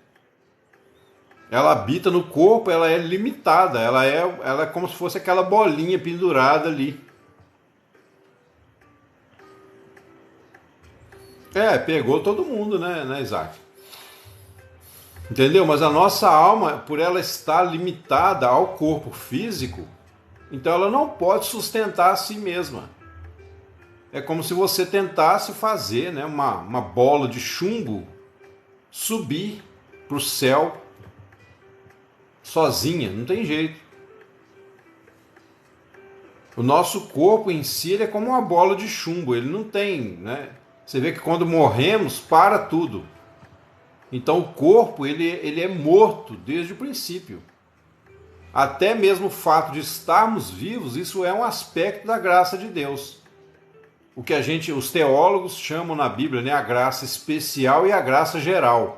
Ela habita no corpo, ela é limitada, ela é como se fosse aquela bolinha pendurada ali. Pegou todo mundo, né, Isaac? Entendeu? Mas a nossa alma, por ela estar limitada ao corpo físico, então ela não pode sustentar a si mesma. É como se você tentasse fazer, né, uma bola de chumbo subir para o céu sozinha, não tem jeito. O nosso corpo em si ele é como uma bola de chumbo, ele não tem, né? Você vê que quando morremos, para tudo. Então o corpo ele é morto desde o princípio. Até mesmo o fato de estarmos vivos, isso é um aspecto da graça de Deus. O que os teólogos chamam na Bíblia, né, a graça especial e a graça geral.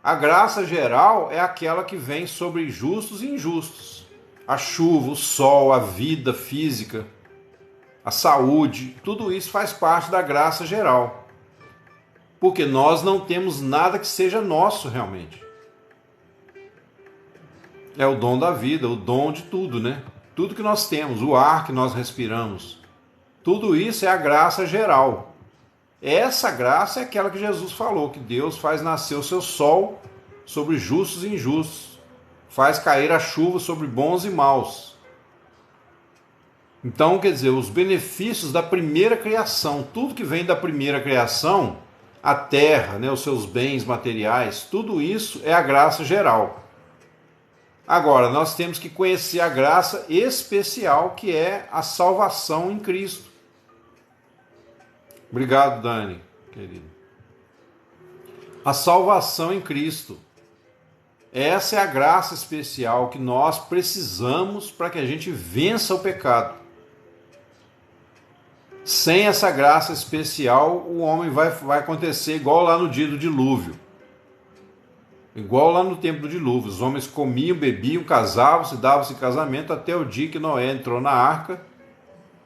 A graça geral é aquela que vem sobre justos e injustos. A chuva, o sol, a vida física, a saúde, tudo isso faz parte da graça geral. Porque nós não temos nada que seja nosso realmente. É o dom da vida, o dom de tudo, né? Tudo que nós temos, o ar que nós respiramos. Tudo isso é a graça geral. Essa graça é aquela que Jesus falou, que Deus faz nascer o seu sol sobre justos e injustos. faz cair a chuva sobre bons e maus. Então, quer dizer, os benefícios da primeira criação, tudo que vem da primeira criação, a terra, né, os seus bens materiais, tudo isso é a graça geral. Agora, nós temos que conhecer a graça especial, que é a salvação em Cristo. Obrigado, Dani, querido. A salvação em Cristo. Essa é a graça especial que nós precisamos para que a gente vença o pecado. Sem essa graça especial, o homem vai acontecer igual lá no dia do dilúvio. Igual lá no tempo do dilúvio. Os homens comiam, bebiam, casavam-se, davam-se em casamento até o dia que Noé entrou na arca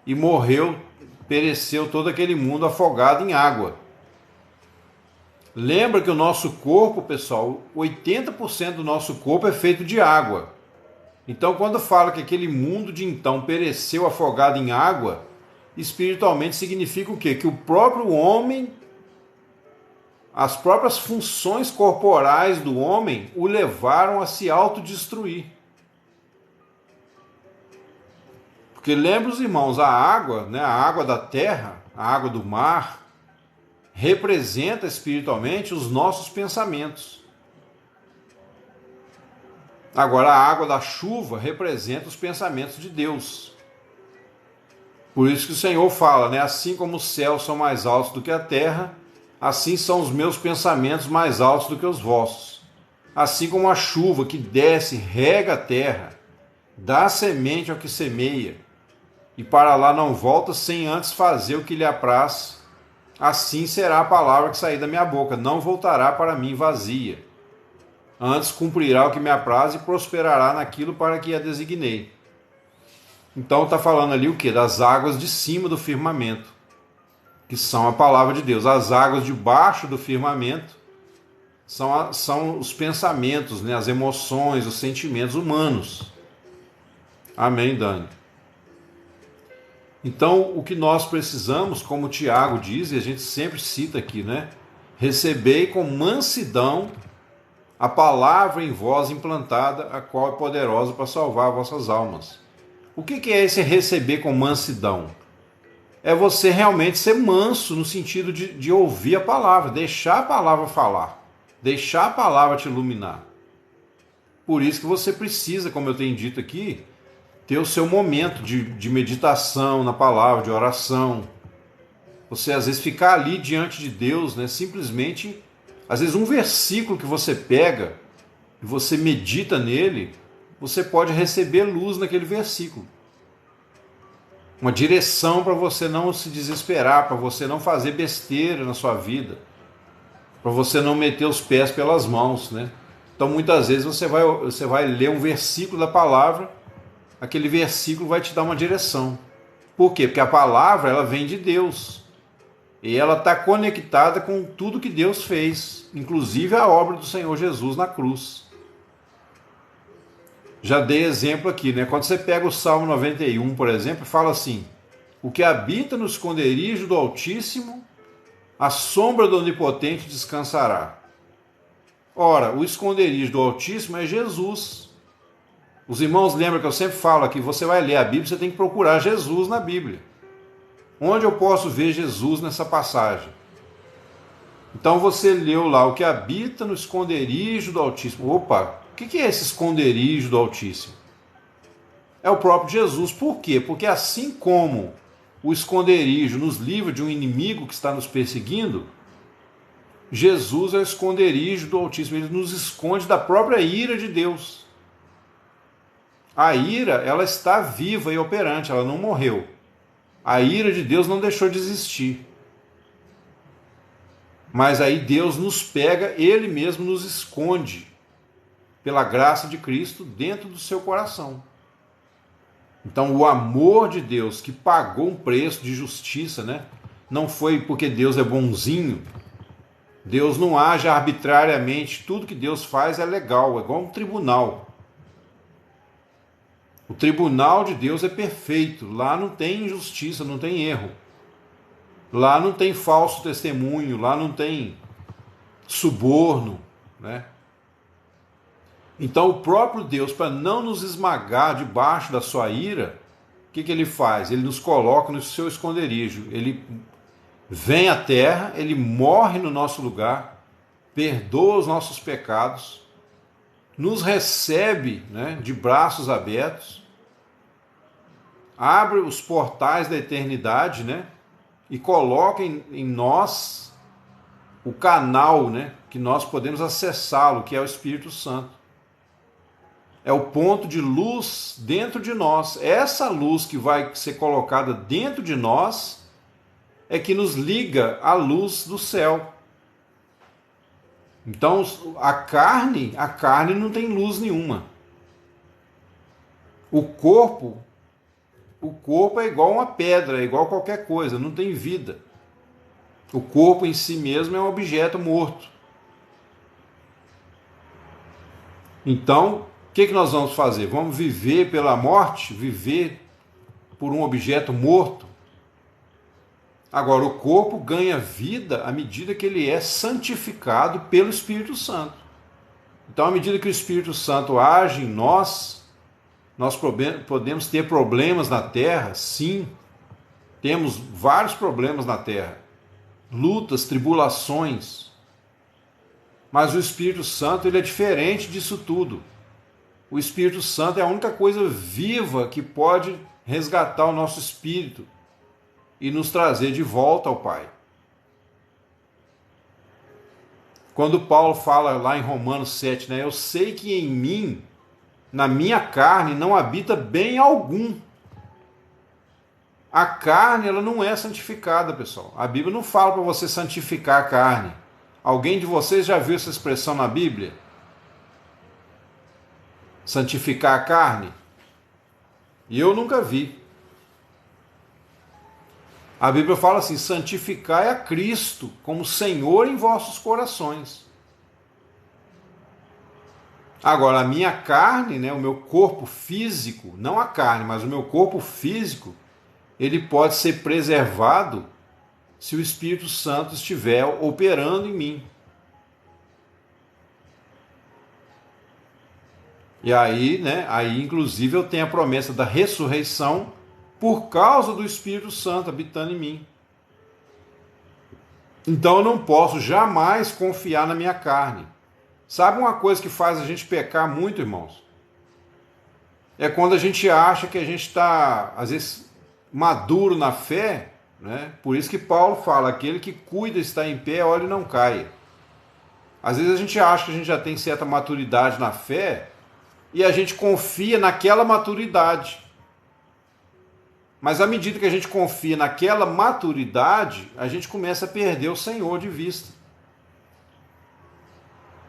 e morreu, pereceu todo aquele mundo afogado em água. Lembra que o nosso corpo, pessoal, 80% do nosso corpo é feito de água. Então, quando fala que aquele mundo de então pereceu afogado em água, espiritualmente significa o quê? Que o próprio homem, as próprias funções corporais do homem o levaram a se autodestruir. Porque lembra os irmãos, a água, né, a água da terra, a água do mar, representa espiritualmente os nossos pensamentos. Agora, a água da chuva representa os pensamentos de Deus. Por isso que o Senhor fala, né? Assim como os céus são mais altos do que a terra, assim são os meus pensamentos mais altos do que os vossos. Assim como a chuva que desce, rega a terra, dá semente ao que semeia, e para lá não volta sem antes fazer o que lhe apraz, assim será a palavra que sair da minha boca, não voltará para mim vazia. Antes cumprirá o que me apraz e prosperará naquilo para que a designei. Então está falando ali o quê? Das águas de cima do firmamento, que são a palavra de Deus. As águas debaixo do firmamento são os pensamentos, né? As emoções, os sentimentos humanos. Amém, Dani? Então, o que nós precisamos, como o Tiago diz, e a gente sempre cita aqui, né? Recebei com mansidão a palavra em vós implantada, a qual é poderosa para salvar vossas almas. O que é esse receber com mansidão? É você realmente ser manso no sentido de ouvir a palavra, deixar a palavra falar, deixar a palavra te iluminar. Por isso que você precisa, como eu tenho dito aqui, ter o seu momento de meditação na palavra, de oração. Você às vezes ficar ali diante de Deus, né, simplesmente, às vezes um versículo que você pega e você medita nele, você pode receber luz naquele versículo. Uma direção para você não se desesperar, para você não fazer besteira na sua vida, para você não meter os pés pelas mãos, né? Então muitas vezes você vai ler um versículo da palavra, aquele versículo vai te dar uma direção. Por quê? Porque a palavra ela vem de Deus. E ela está conectada com tudo que Deus fez, inclusive a obra do Senhor Jesus na cruz. Já dei exemplo aqui, né? Quando você pega o Salmo 91, por exemplo, fala assim: o que habita no esconderijo do Altíssimo, a sombra do Onipotente descansará. Ora, o esconderijo do Altíssimo é Jesus. Os irmãos lembram que eu sempre falo aqui, você vai ler a Bíblia, você tem que procurar Jesus na Bíblia. Onde eu posso ver Jesus nessa passagem? Então você leu lá, o que habita no esconderijo do Altíssimo. Opa, o que é esse esconderijo do Altíssimo? É o próprio Jesus. Por quê? Porque assim como o esconderijo nos livra de um inimigo que está nos perseguindo, Jesus é o esconderijo do Altíssimo. Ele nos esconde da própria ira de Deus. A ira, ela está viva e operante, ela não morreu. A ira de Deus não deixou de existir. Mas aí Deus nos pega, Ele mesmo nos esconde, pela graça de Cristo, dentro do seu coração. Então o amor de Deus, que pagou um preço de justiça, né? Não foi porque Deus é bonzinho. Deus não age arbitrariamente, tudo que Deus faz é legal, é igual um tribunal. O tribunal de Deus é perfeito, lá não tem injustiça, não tem erro. Lá não tem falso testemunho, lá não tem suborno, né? Então o próprio Deus, para não nos esmagar debaixo da sua ira, o que ele faz? Ele nos coloca no seu esconderijo. Ele vem à terra, ele morre no nosso lugar, perdoa os nossos pecados, nos recebe, né, de braços abertos, abre os portais da eternidade, né, e coloca em nós o canal, né, que nós podemos acessá-lo, que é o Espírito Santo. É o ponto de luz dentro de nós. Essa luz que vai ser colocada dentro de nós é que nos liga à luz do céu. Então, a carne não tem luz nenhuma. O corpo é igual uma pedra, é igual qualquer coisa, não tem vida. O corpo em si mesmo é um objeto morto. Então, o que nós vamos fazer? Vamos viver pela morte? Viver por um objeto morto? Agora, o corpo ganha vida à medida que ele é santificado pelo Espírito Santo. Então, à medida que o Espírito Santo age em nós podemos ter problemas na terra, sim. Temos vários problemas na terra. Lutas, tribulações. Mas o Espírito Santo, ele é diferente disso tudo. O Espírito Santo é a única coisa viva que pode resgatar o nosso espírito e nos trazer de volta ao Pai. Quando Paulo fala lá em Romanos 7, né, eu sei que em mim, na minha carne, não habita bem algum. A carne, ela não é santificada, pessoal. A Bíblia não fala para você santificar a carne. Alguém de vocês já viu essa expressão na Bíblia? Santificar a carne? E eu nunca vi. A Bíblia fala assim: santificai a Cristo como Senhor em vossos corações. Agora, a minha carne, né, o meu corpo físico, não a carne, mas o meu corpo físico, ele pode ser preservado se o Espírito Santo estiver operando em mim. E aí, né, aí inclusive eu tenho a promessa da ressurreição por causa do Espírito Santo habitando em mim. Então eu não posso jamais confiar na minha carne. Sabe uma coisa que faz a gente pecar muito, irmãos? É quando a gente acha que a gente está, às vezes, maduro na fé, né? Por isso que Paulo fala: aquele que cuida está em pé, olhe e não caia. Às vezes a gente acha que a gente já tem certa maturidade na fé e a gente confia naquela maturidade. Mas à medida que a gente confia naquela maturidade, a gente começa a perder o Senhor de vista.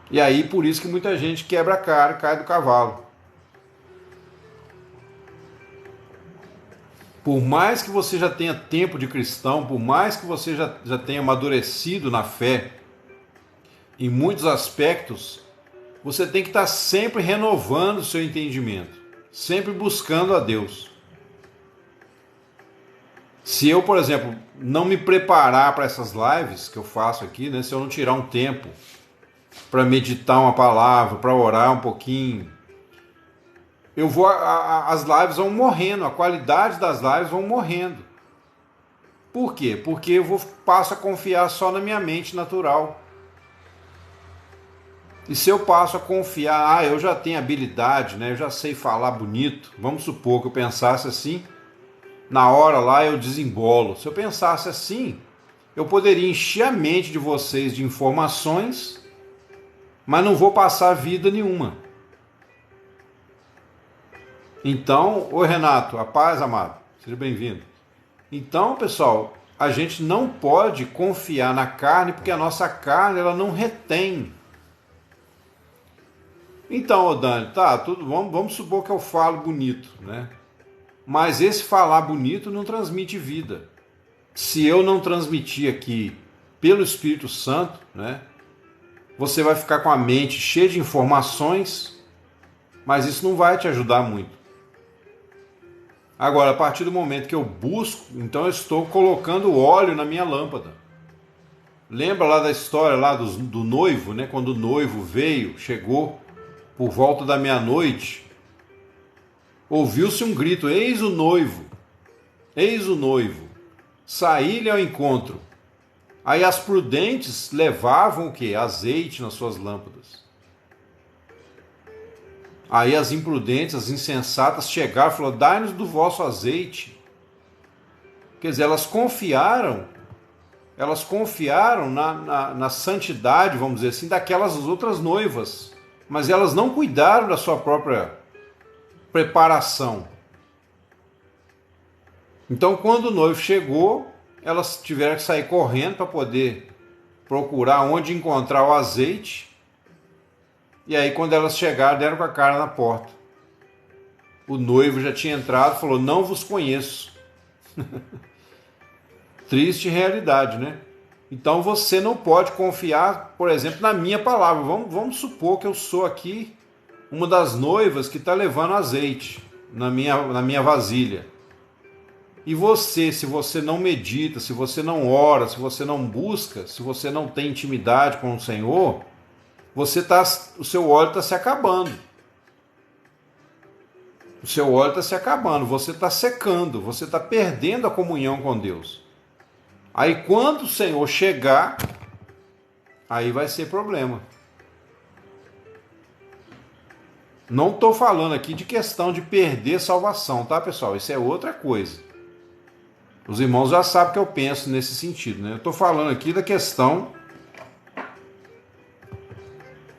E aí, por isso que muita gente quebra a cara e cai do cavalo. Por mais que você já tenha tempo de cristão, por mais que você já tenha amadurecido na fé, em muitos aspectos, você tem que estar sempre renovando o seu entendimento, sempre buscando a Deus. Se eu, por exemplo, não me preparar para essas lives que eu faço aqui, né, se eu não tirar um tempo para meditar uma palavra, para orar um pouquinho, as lives vão morrendo, a qualidade das lives vão morrendo. Por quê? Porque eu passo a confiar só na minha mente natural. E se eu passo a confiar, eu já tenho habilidade, né, eu já sei falar bonito, vamos supor que eu pensasse assim, na hora lá eu desembolo. Se eu pensasse assim, eu poderia encher a mente de vocês de informações, mas não vou passar vida nenhuma. Então, oi Renato, a paz, amado, seja bem-vindo. Então, pessoal, a gente não pode confiar na carne, porque a nossa carne ela não retém. Então, Dani, tá, tudo, vamos supor que eu falo bonito, né? Mas esse falar bonito não transmite vida. Se eu não transmitir aqui pelo Espírito Santo, né, você vai ficar com a mente cheia de informações, mas isso não vai te ajudar muito. Agora, a partir do momento que eu busco, então eu estou colocando óleo na minha lâmpada. Lembra lá da história lá do noivo, né? Quando o noivo veio, chegou por volta da meia-noite, ouviu-se um grito: eis o noivo, eis o noivo, saí-lhe ao encontro. Aí as prudentes levavam o quê? Azeite nas suas lâmpadas. Aí as imprudentes, as insensatas chegaram e falaram: dai-nos do vosso azeite. Quer dizer, elas confiaram na santidade, vamos dizer assim, daquelas outras noivas, mas elas não cuidaram da sua própria preparação. Então, quando o noivo chegou, elas tiveram que sair correndo para poder procurar onde encontrar o azeite. E aí, quando elas chegaram, deram com a cara na porta. O noivo já tinha entrado e falou: não vos conheço. Triste realidade, né? Então você não pode confiar, por exemplo, na minha palavra. Vamos supor que eu sou aqui uma das noivas que está levando azeite na minha vasilha. E você, se você não medita, se você não ora, se você não busca, se você não tem intimidade com o Senhor, o seu óleo está se acabando. O seu óleo está se acabando, você está secando, você está perdendo a comunhão com Deus. Aí quando o Senhor chegar, aí vai ser problema. Não estou falando aqui de questão de perder salvação, tá, pessoal? Isso é outra coisa. Os irmãos já sabem que eu penso nesse sentido, né? Eu estou falando aqui da questão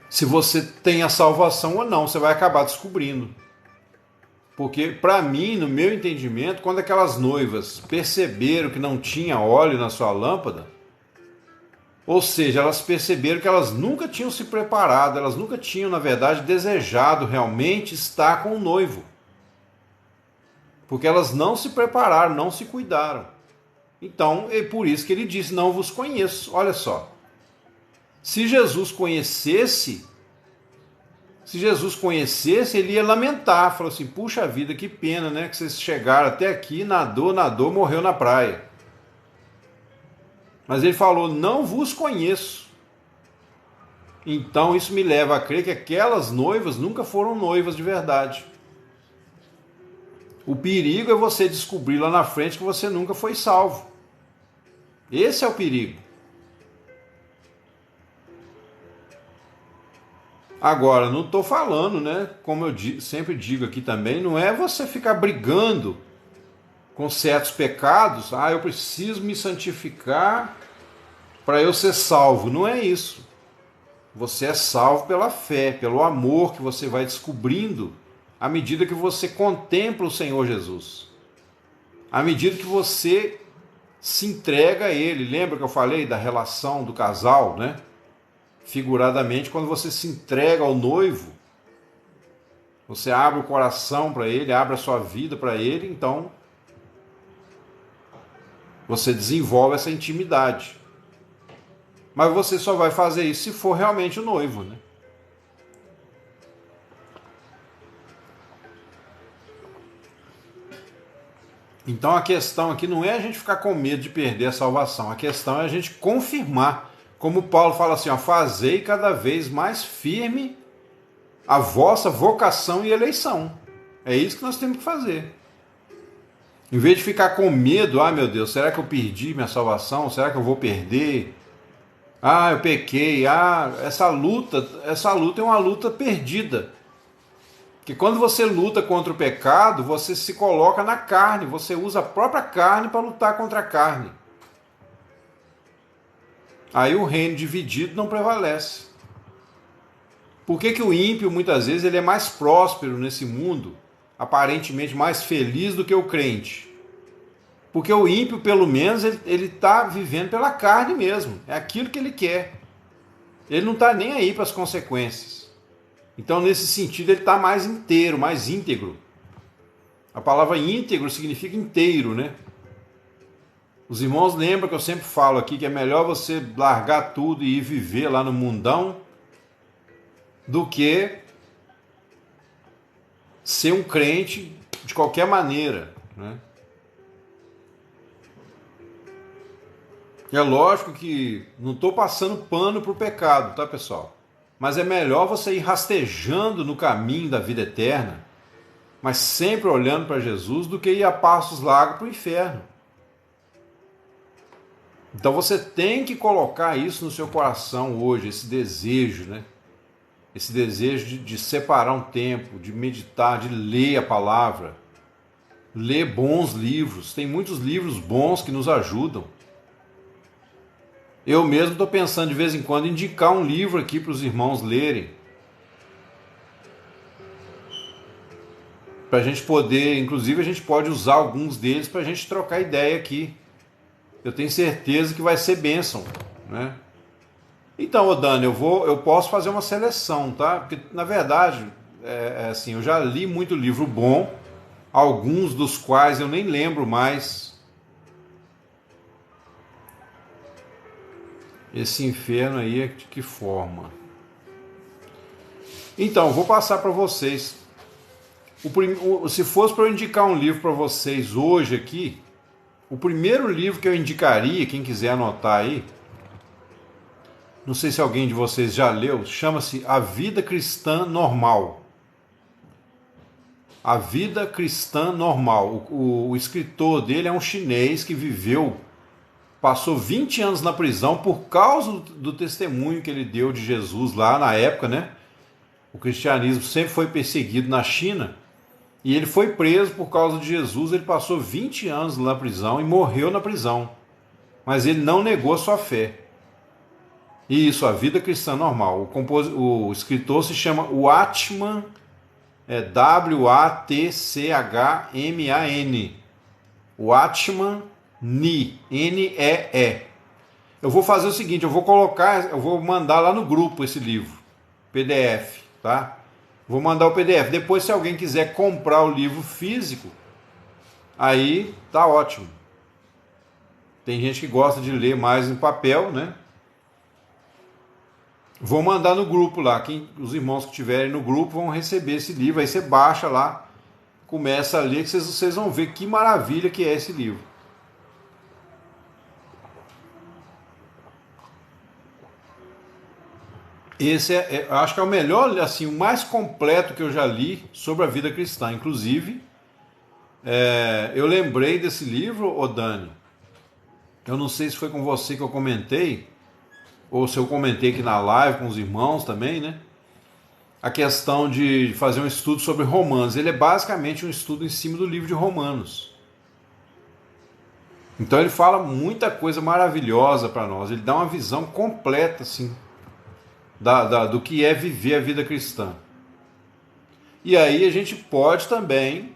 se você tem a salvação ou não, você vai acabar descobrindo. Porque, para mim, no meu entendimento, quando aquelas noivas perceberam que não tinha óleo na sua lâmpada, ou seja, elas perceberam que elas nunca tinham se preparado, elas nunca tinham, na verdade, desejado realmente estar com o noivo. Porque elas não se prepararam, não se cuidaram. Então, é por isso que ele disse: não vos conheço. Olha só. Se Jesus conhecesse, ele ia lamentar, falou assim: puxa vida, que pena, né? Que vocês chegaram até aqui, nadou, morreu na praia. Mas ele falou: não vos conheço. Então isso me leva a crer que aquelas noivas nunca foram noivas de verdade. O perigo é você descobrir lá na frente que você nunca foi salvo. Esse é o perigo. Agora, não estou falando, né? Como eu sempre digo aqui também, não é você ficar brigando com certos pecados. Eu preciso me santificar para eu ser salvo. Não é isso. Você é salvo pela fé, pelo amor que você vai descobrindo à medida que você contempla o Senhor Jesus. À medida que você se entrega a Ele. Lembra que eu falei da relação do casal, né? Figuradamente, quando você se entrega ao noivo, você abre o coração para Ele, abre a sua vida para Ele, então você desenvolve essa intimidade. Mas você só vai fazer isso se for realmente o noivo, né? Então a questão aqui não é a gente ficar com medo de perder a salvação, a questão é a gente confirmar. Como Paulo fala assim: fazei cada vez mais firme a vossa vocação e eleição. É isso que nós temos que fazer. Em vez de ficar com medo: meu Deus, será que eu perdi minha salvação? Será que eu vou perder? Eu pequei. Essa luta é uma luta perdida. Porque quando você luta contra o pecado, você se coloca na carne, você usa a própria carne para lutar contra a carne. Aí o reino dividido não prevalece. Por que o ímpio, muitas vezes, ele é mais próspero nesse mundo, aparentemente mais feliz do que o crente? Porque o ímpio, pelo menos, ele está vivendo pela carne mesmo. É aquilo que ele quer. Ele não está nem aí para as consequências. Então, nesse sentido, ele está mais inteiro, mais íntegro. A palavra íntegro significa inteiro, né? Os irmãos lembram que eu sempre falo aqui que é melhor você largar tudo e ir viver lá no mundão do que ser um crente de qualquer maneira, né? É lógico que não estou passando pano para o pecado, tá, pessoal? mas é melhor você ir rastejando no caminho da vida eterna, mas sempre olhando para Jesus, do que ir a passos largos para o inferno. Então você tem que colocar isso no seu coração hoje, esse desejo, né? Esse desejo de separar um tempo, de meditar, de ler a palavra, ler bons livros. Tem muitos livros bons que nos ajudam. Eu mesmo estou pensando de vez em quando em indicar um livro aqui para os irmãos lerem, para a gente poder, inclusive a gente pode usar alguns deles para a gente trocar ideia aqui. Eu tenho certeza que vai ser bênção, né? Então, Dani, eu posso fazer uma seleção, tá? Porque, na verdade, assim, eu já li muito livro bom, alguns dos quais eu nem lembro mais. Esse inferno aí é de que forma? Então, vou passar para vocês. Se fosse para eu indicar um livro para vocês hoje aqui, o primeiro livro que eu indicaria, quem quiser anotar aí, não sei se alguém de vocês já leu, chama-se A Vida Cristã Normal. A Vida Cristã Normal. O escritor dele é um chinês que passou 20 anos na prisão por causa do testemunho que ele deu de Jesus lá na época, né? O cristianismo sempre foi perseguido na China e ele foi preso por causa de Jesus. Ele passou 20 anos na prisão e morreu na prisão, mas ele não negou sua fé. Isso, A Vida Cristã Normal. O escritor se chama Watchman, Watchman. Watchman Nee, N-E-E. Eu vou fazer o seguinte, eu vou mandar lá no grupo esse livro, PDF, tá? Vou mandar o PDF. Depois, se alguém quiser comprar o livro físico, aí tá ótimo. Tem gente que gosta de ler mais em papel, né? Vou mandar no grupo lá. Os irmãos que estiverem no grupo vão receber esse livro. Aí você baixa lá, começa a ler, que vocês vão ver que maravilha que é esse livro. Esse acho que é o melhor, assim, o mais completo que eu já li sobre a vida cristã. Inclusive, eu lembrei desse livro, ô Dani. Eu não sei se foi com você que eu comentei, ou se eu comentei aqui na live com os irmãos também, né? A questão de fazer um estudo sobre Romanos. Ele é basicamente um estudo em cima do livro de Romanos. Então ele fala muita coisa maravilhosa para nós. Ele dá uma visão completa, assim, do que é viver a vida cristã. E aí a gente pode também,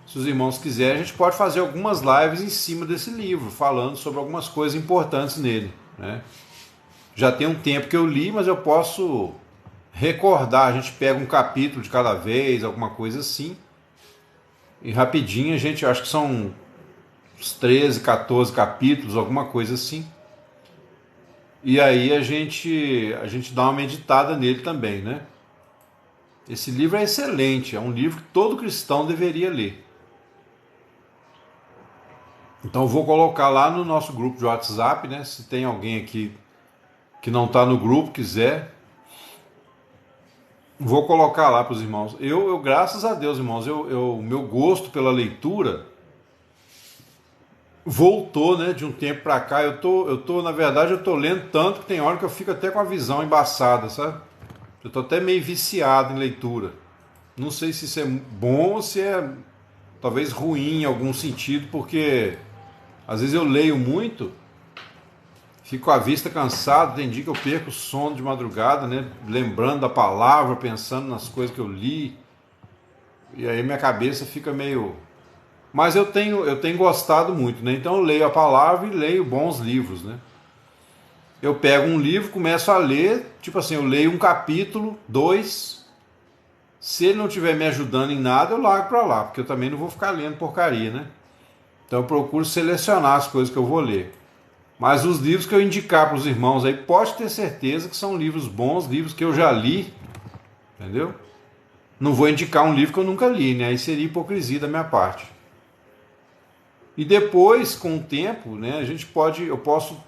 se os irmãos quiserem, a gente pode fazer algumas lives em cima desse livro, falando sobre algumas coisas importantes nele, né? Já tem um tempo que eu li, mas eu posso recordar. A gente pega um capítulo de cada vez, alguma coisa assim, e rapidinho a gente, acho que são uns 13, 14 capítulos, alguma coisa assim. E aí a gente dá uma meditada nele também, né? Esse livro é excelente, é um livro que todo cristão deveria ler. Então eu vou colocar lá no nosso grupo de WhatsApp, né? Se tem alguém aqui que não está no grupo, quiser, vou colocar lá para os irmãos. Eu, graças a Deus, irmãos, meu gosto pela leitura voltou, né, de um tempo para cá. Na verdade, eu tô lendo tanto que tem hora que eu fico até com a visão embaçada, sabe? Eu tô até meio viciado em leitura. Não sei se isso é bom ou se é talvez ruim em algum sentido, porque às vezes eu leio muito, fico com a vista cansado, tem dia que eu perco o sono de madrugada, né? Lembrando da palavra, pensando nas coisas que eu li. E aí minha cabeça fica meio... Mas eu tenho gostado muito, né? Então eu leio a palavra e leio bons livros, né? Eu pego um livro, começo a ler, tipo assim, eu leio um capítulo, 2. Se ele não estiver me ajudando em nada, eu largo para lá, porque eu também não vou ficar lendo porcaria, né? Então eu procuro selecionar as coisas que eu vou ler. Mas os livros que eu indicar para os irmãos aí, pode ter certeza que são livros bons, livros que eu já li, entendeu? Não vou indicar um livro que eu nunca li, né? Aí seria hipocrisia da minha parte. E depois, com o tempo, né, eu posso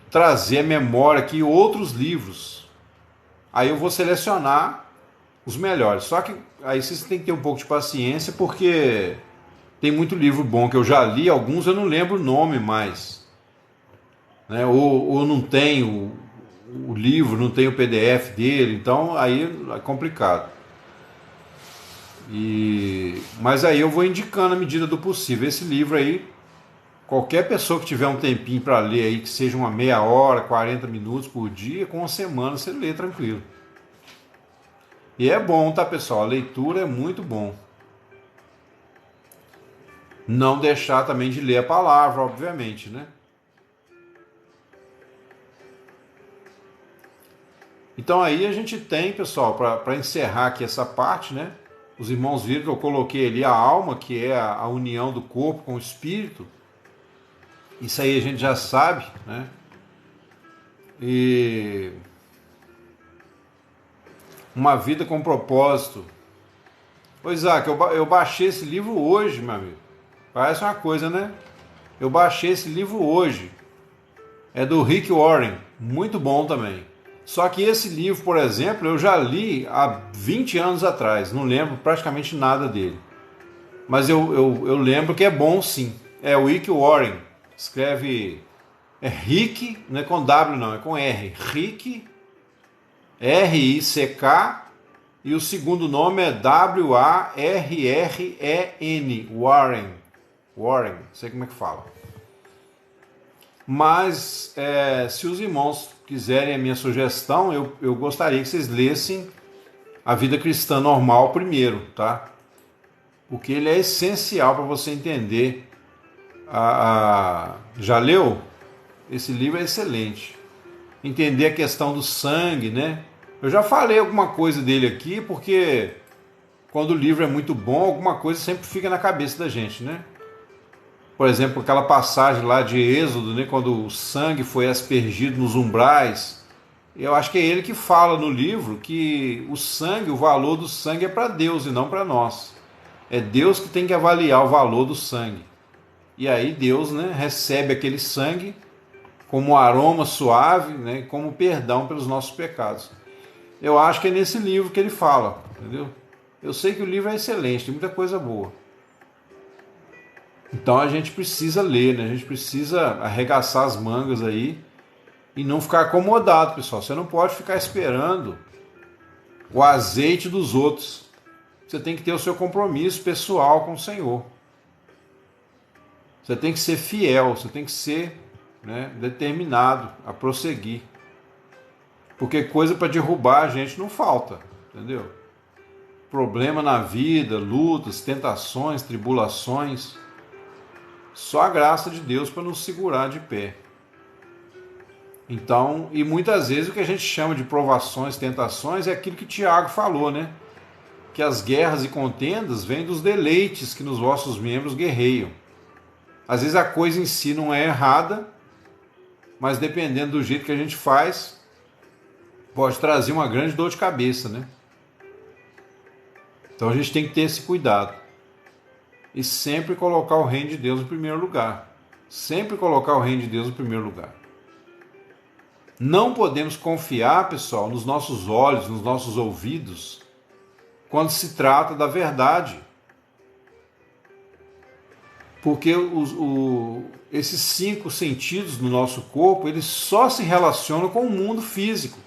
trazer à memória aqui outros livros Aí eu vou selecionar os melhores. Só que aí vocês têm que ter um pouco de paciência, porque tem muito livro bom que eu já li, alguns eu não lembro o nome mais, né? Ou não tem o livro, não tem o PDF dele, então aí é complicado. Mas aí eu vou indicando à medida do possível. Esse livro aí, qualquer pessoa que tiver um tempinho para ler aí, que seja uma meia hora, 40 minutos por dia, com uma semana você lê tranquilo. E é bom, tá, pessoal? A leitura é muito bom. Não deixar também de ler a palavra, obviamente, né? Então aí a gente tem, pessoal, para encerrar aqui essa parte, né? Os irmãos viram que eu coloquei ali a alma, que é a união do corpo com o espírito. Isso aí a gente já sabe, né? E uma vida com propósito. Ô Isaac, eu baixei esse livro hoje, meu amigo. Parece uma coisa, né? Eu baixei esse livro hoje. É do Rick Warren. Muito bom também. Só que esse livro, por exemplo, eu já li há 20 anos atrás. Não lembro praticamente nada dele. Mas eu lembro que é bom, sim. É o Rick Warren. Escreve... É Rick, não é com W não, é com R. Rick, R-I-C-K, e o segundo nome é W-A-R-R-E-N. Warren. Warren, não sei como é que fala. Mas se os irmãos quiserem a minha sugestão, eu gostaria que vocês lessem A Vida Cristã Normal primeiro, tá? Porque ele é essencial para você entender. Já leu? Esse livro é excelente. Entender a questão do sangue, né? Eu já falei alguma coisa dele aqui, porque quando o livro é muito bom, alguma coisa sempre fica na cabeça da gente, né? Por exemplo, aquela passagem lá de Êxodo, né? Quando o sangue foi aspergido nos umbrais. Eu acho que é ele que fala no livro que o sangue, o valor do sangue é para Deus e não para nós. É Deus que tem que avaliar o valor do sangue. E aí Deus, né, recebe aquele sangue como aroma suave, né, como perdão pelos nossos pecados. Eu acho que é nesse livro que ele fala, entendeu? Eu sei que o livro é excelente, tem muita coisa boa. Então a gente precisa ler, né? A gente precisa arregaçar as mangas aí e não ficar acomodado, pessoal. Você não pode ficar esperando o azeite dos outros. Você tem que ter o seu compromisso pessoal com o Senhor. Você tem que ser fiel, você tem que ser, né, determinado a prosseguir. Porque coisa para derrubar a gente não falta, entendeu? Problema na vida, lutas, tentações, tribulações. Só a graça de Deus para nos segurar de pé. Então, e muitas vezes o que a gente chama de provações, tentações, é aquilo que Tiago falou, né? Que as guerras e contendas vêm dos deleites que nos vossos membros guerreiam. Às vezes a coisa em si não é errada, mas dependendo do jeito que a gente faz, pode trazer uma grande dor de cabeça, né? Então a gente tem que ter esse cuidado. E sempre colocar o reino de Deus em primeiro lugar. Sempre colocar o reino de Deus em primeiro lugar. Não podemos confiar, pessoal, nos nossos olhos, nos nossos ouvidos, quando se trata da verdade. Porque esses 5 sentidos no nosso corpo, eles só se relacionam com o mundo físico.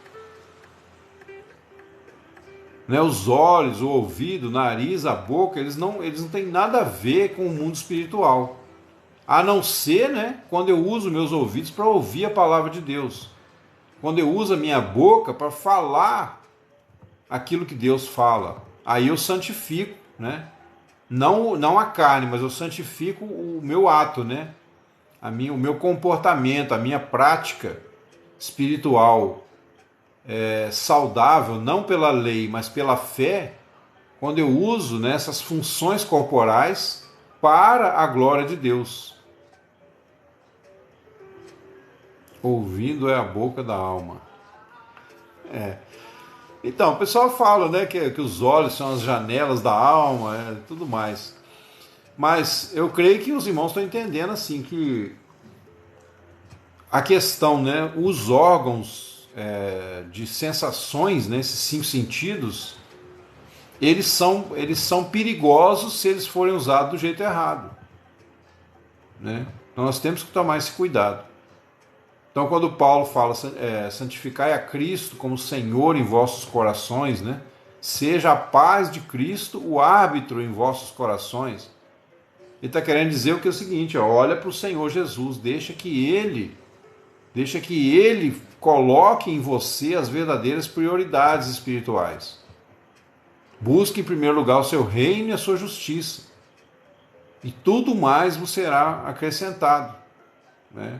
Né? Os olhos, o ouvido, o nariz, a boca, eles não têm nada a ver com o mundo espiritual. A não ser, né, quando eu uso meus ouvidos para ouvir a palavra de Deus. Quando eu uso a minha boca para falar aquilo que Deus fala. Aí eu santifico, né? Não a carne, mas eu santifico o meu ato, né? O meu comportamento, a minha prática espiritual saudável, não pela lei, mas pela fé, quando eu uso, né, essas funções corporais para a glória de Deus. Ouvindo é a boca da alma. Então, o pessoal fala, né, que os olhos são as janelas da alma, tudo mais. Mas eu creio que os irmãos estão entendendo assim que a questão, né, os órgãos de sensações, né, esses 5 sentidos, eles são perigosos se eles forem usados do jeito errado, né? Então nós temos que tomar esse cuidado. Então quando Paulo fala, santificai a Cristo como Senhor em vossos corações, né? Seja a paz de Cristo o árbitro em vossos corações. Ele está querendo dizer o que é o seguinte, ó, olha para o Senhor Jesus, deixa que Ele coloque em você as verdadeiras prioridades espirituais. Busque em primeiro lugar o seu reino e a sua justiça, e tudo mais vos será acrescentado, né?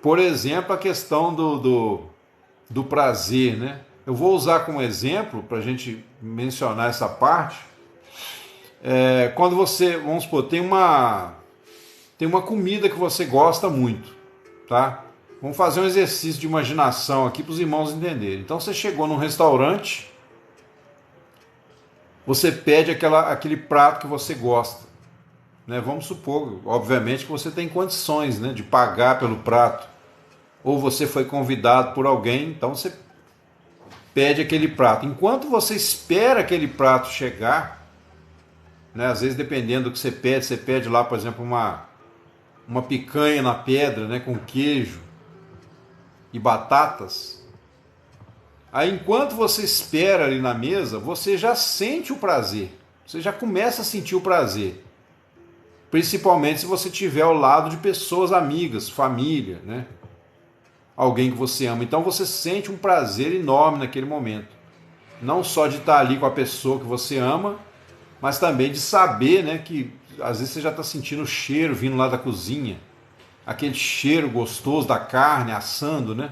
Por exemplo, a questão do prazer, né? Eu vou usar como exemplo, para a gente mencionar essa parte, quando você, vamos supor, tem uma comida que você gosta muito, tá? Vamos fazer um exercício de imaginação aqui para os irmãos entenderem. Então você chegou num restaurante, você pede aquele prato que você gosta, né? Vamos supor, obviamente, que você tem condições, né, de pagar pelo prato, ou você foi convidado por alguém, então você pede aquele prato. Enquanto você espera aquele prato chegar, né, às vezes dependendo do que você pede lá, por exemplo, uma picanha na pedra, né, com queijo e batatas. Aí enquanto você espera ali na mesa, você já sente o prazer. Você já começa a sentir o prazer. Principalmente se você estiver ao lado de pessoas amigas, família, né? Alguém que você ama. Então você sente um prazer enorme naquele momento. Não só de estar ali com a pessoa que você ama, mas também de saber, né, que às vezes você já está sentindo o cheiro vindo lá da cozinha. Aquele cheiro gostoso da carne assando, né?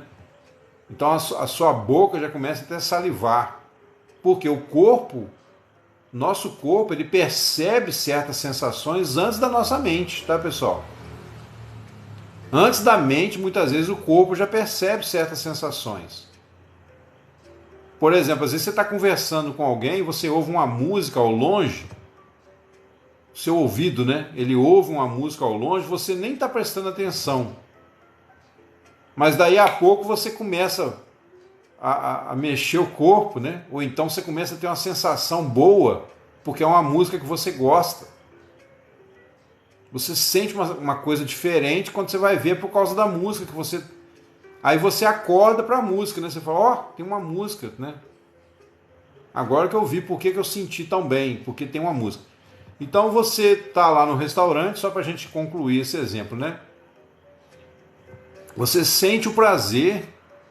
Então a sua boca já começa até a salivar. Porque o nosso corpo, ele percebe certas sensações antes da nossa mente, tá, pessoal? Antes da mente, muitas vezes o corpo já percebe certas sensações. Por exemplo, às vezes você está conversando com alguém e você ouve uma música ao longe, seu ouvido, né? Ele ouve uma música ao longe, você nem está prestando atenção. Mas daí a pouco você começa a mexer o corpo, né? Ou então você começa a ter uma sensação boa, porque é uma música que você gosta. Você sente uma coisa diferente quando você vai ver por causa da música que você... Aí você acorda para a música, né? Você fala, ó, tem uma música, né? Agora que eu vi por que eu senti tão bem, porque tem uma música. Então você está lá no restaurante, só para a gente concluir esse exemplo, né? Você sente o prazer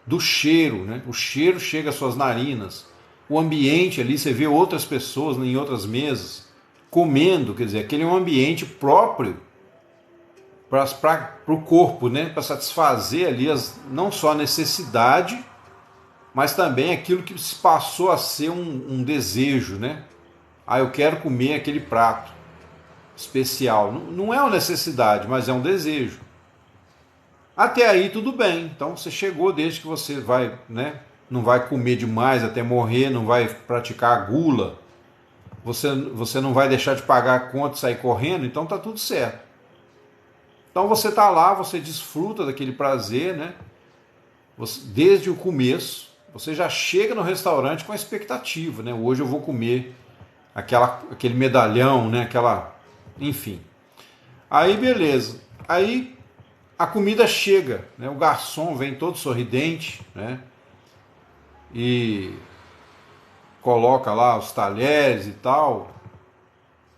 do cheiro, né? O cheiro chega às suas narinas. O ambiente ali, você vê outras pessoas em outras mesas comendo, quer dizer, aquele é um ambiente próprio para o corpo, né? Para satisfazer ali não só a necessidade, mas também aquilo que se passou a ser um desejo, né? Ah, eu quero comer aquele prato especial. Não é uma necessidade, mas é um desejo. Até aí tudo bem. Então você chegou, desde que você vai, né? Não vai comer demais até morrer, não vai praticar a gula, você não vai deixar de pagar a conta e sair correndo, então tá tudo certo. Então você está lá, você desfruta daquele prazer, né? Desde o começo, você já chega no restaurante com a expectativa, né? Hoje eu vou comer aquele medalhão, né? Enfim. Aí beleza. Aí a comida chega, né? O garçom vem todo sorridente, né? E coloca lá os talheres e tal.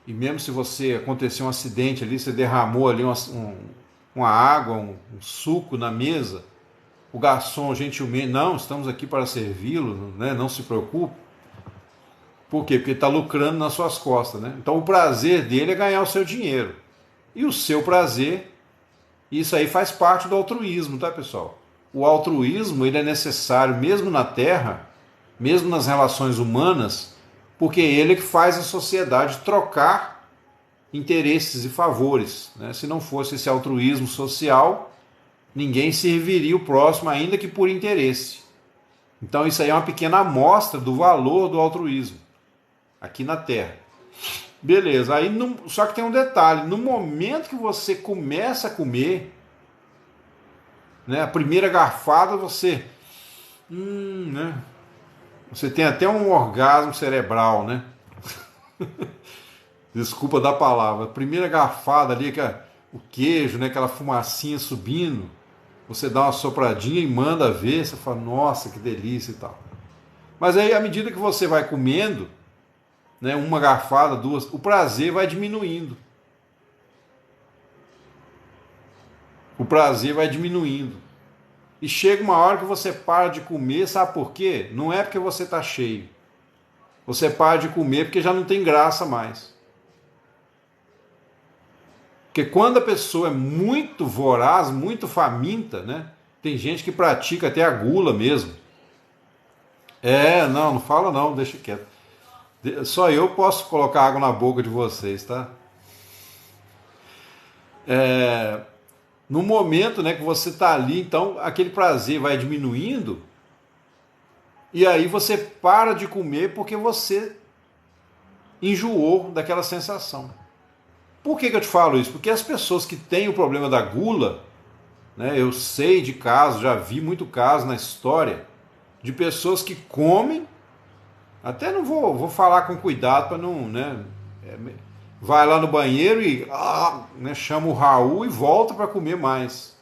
E mesmo se você acontecer um acidente ali, você derramou ali uma água, um suco na mesa, o garçom gentilmente, não, estamos aqui para servi-lo, né? Não se preocupe. Por quê? Porque ele está lucrando nas suas costas, né? Então o prazer dele é ganhar o seu dinheiro. E o seu prazer, isso aí faz parte do altruísmo, tá, pessoal? O altruísmo, ele é necessário mesmo na Terra, mesmo nas relações humanas, porque ele é que faz a sociedade trocar interesses e favores, né? Se não fosse esse altruísmo social, ninguém serviria o próximo, ainda que por interesse. Então isso aí é uma pequena amostra do valor do altruísmo aqui na Terra. Beleza, aí só que tem um detalhe, no momento que você começa a comer, né? A primeira garfada você, né? Você tem até um orgasmo cerebral, né? Desculpa da palavra. A primeira garfada ali, o queijo, né? Aquela fumacinha subindo. Você dá uma sopradinha e manda ver. Você fala, nossa, que delícia e tal. Mas aí, à medida que você vai comendo, né? Uma garfada, duas, o prazer vai diminuindo. O prazer vai diminuindo. E chega uma hora que você para de comer, sabe por quê? Não é porque você está cheio. Você para de comer porque já não tem graça mais. Porque quando a pessoa é muito voraz, muito faminta, né? Tem gente que pratica até a gula mesmo. Não fala não, deixa quieto. Só eu posso colocar água na boca de vocês, tá? No momento, né, que você está ali, então aquele prazer vai diminuindo e aí você para de comer porque você enjoou daquela sensação. Por que eu te falo isso? Porque as pessoas que têm o problema da gula, né, eu sei de casos, já vi muito caso na história, de pessoas que comem, até não vou falar com cuidado para não, né, vai lá no banheiro e né, chama o Raul e volta para comer mais.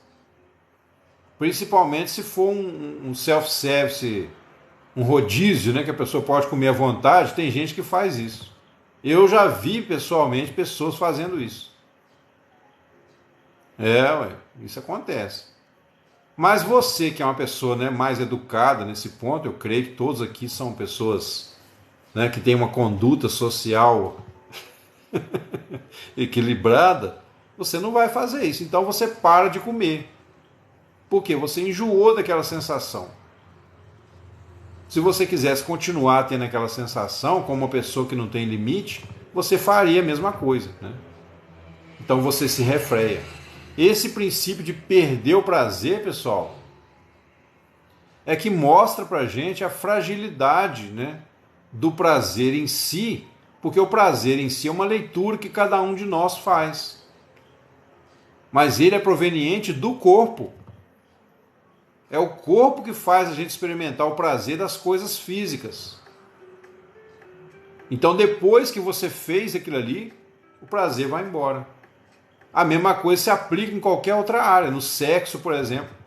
Principalmente se for um self-service, um rodízio, né, que a pessoa pode comer à vontade, tem gente que faz isso. Eu já vi pessoalmente pessoas fazendo isso. Isso acontece. Mas você que é uma pessoa, né, mais educada nesse ponto, eu creio que todos aqui são pessoas, né, que têm uma conduta social equilibrada, você não vai fazer isso. Então você para de comer. Porque você enjoou daquela sensação. Se você quisesse continuar tendo aquela sensação, como uma pessoa que não tem limite, você faria a mesma coisa, né? Então você se refreia. Esse princípio de perder o prazer, pessoal, é que mostra pra gente a fragilidade, né, do prazer em si, porque o prazer em si é uma leitura que cada um de nós faz. Mas ele é proveniente do corpo. É o corpo que faz a gente experimentar o prazer das coisas físicas. Então, depois que você fez aquilo ali, o prazer vai embora. A mesma coisa se aplica em qualquer outra área, no sexo, por exemplo.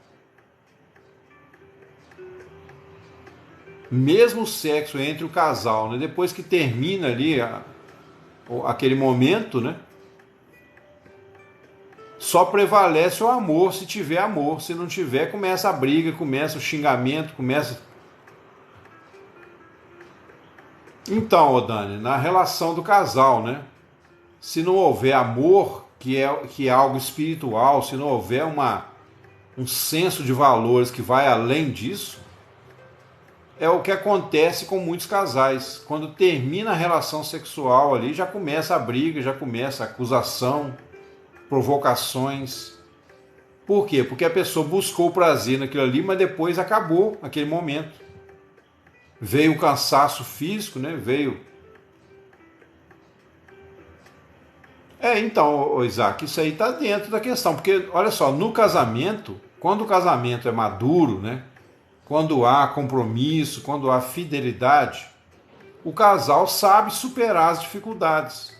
Mesmo o sexo entre o casal, né, depois que termina ali aquele momento, né, só prevalece o amor se tiver amor. Se não tiver, começa a briga, começa o xingamento, começa... Então, Dani, na relação do casal, né? Se não houver amor, que é algo espiritual, se não houver um senso de valores que vai além disso, é o que acontece com muitos casais. Quando termina a relação sexual ali, já começa a briga, já começa a acusação, provocações. Por quê? Porque a pessoa buscou prazer naquilo ali, mas depois acabou aquele momento. Veio o cansaço físico, né? Então, Isaac, isso aí está dentro da questão. Porque, olha só, no casamento, quando o casamento é maduro, né? Quando há compromisso, quando há fidelidade, o casal sabe superar as dificuldades.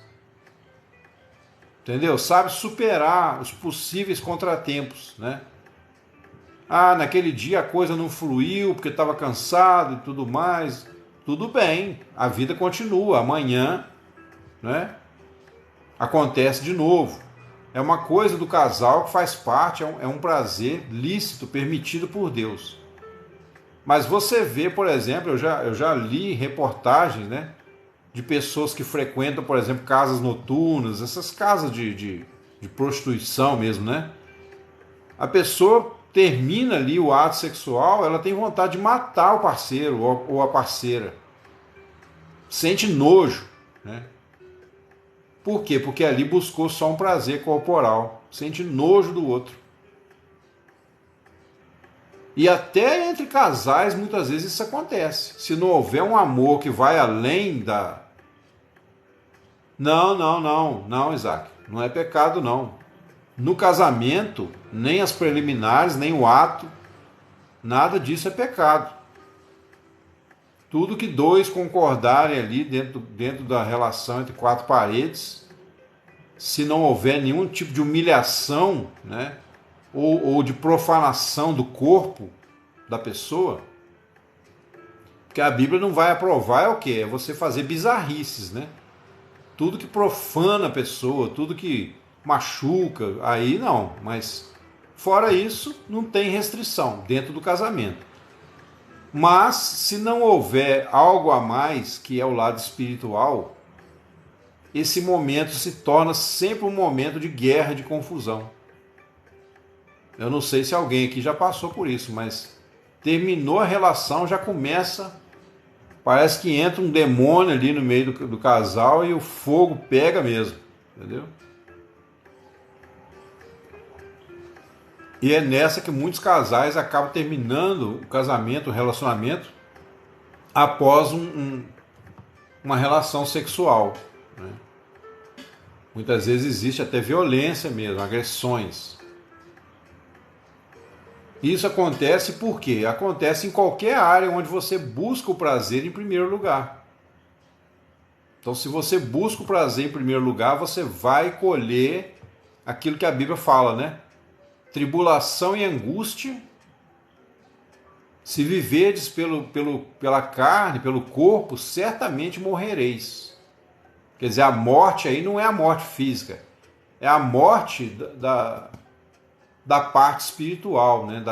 Entendeu? Sabe superar os possíveis contratempos, né? Naquele dia a coisa não fluiu porque estava cansado e tudo mais. Tudo bem, a vida continua. Amanhã, né, acontece de novo. É uma coisa do casal que faz parte, é um prazer lícito, permitido por Deus. Mas você vê, por exemplo, eu já li reportagens, né, de pessoas que frequentam, por exemplo, casas noturnas, essas casas de prostituição mesmo, né? A pessoa termina ali o ato sexual, ela tem vontade de matar o parceiro ou a parceira. Sente nojo, né? Por quê? Porque ali buscou só um prazer corporal. Sente nojo do outro. E até entre casais, muitas vezes isso acontece. Se não houver um amor que vai além da... Não, Isaac. Não é pecado, não. No casamento, nem as preliminares, nem o ato, nada disso é pecado. Tudo que dois concordarem ali dentro da relação entre quatro paredes, se não houver nenhum tipo de humilhação, né, ou de profanação do corpo da pessoa, porque a Bíblia não vai aprovar é o quê? É você fazer bizarrices, né? Tudo que profana a pessoa, tudo que machuca, aí não, mas fora isso, não tem restrição dentro do casamento. Mas se não houver algo a mais, que é o lado espiritual, esse momento se torna sempre um momento de guerra, de confusão. Eu não sei se alguém aqui já passou por isso, mas terminou a relação, já começa, parece que entra um demônio ali no meio do casal e o fogo pega mesmo, entendeu? E é nessa que muitos casais acabam terminando o casamento, o relacionamento, após uma relação sexual, né? Muitas vezes existe até violência mesmo, agressões. Isso acontece por quê? Acontece em qualquer área onde você busca o prazer em primeiro lugar. Então, se você busca o prazer em primeiro lugar, você vai colher aquilo que a Bíblia fala, né? Tribulação e angústia. Se viverdes pela carne, pelo corpo, certamente morrereis. Quer dizer, a morte aí não é a morte física, é a morte da parte espiritual, né?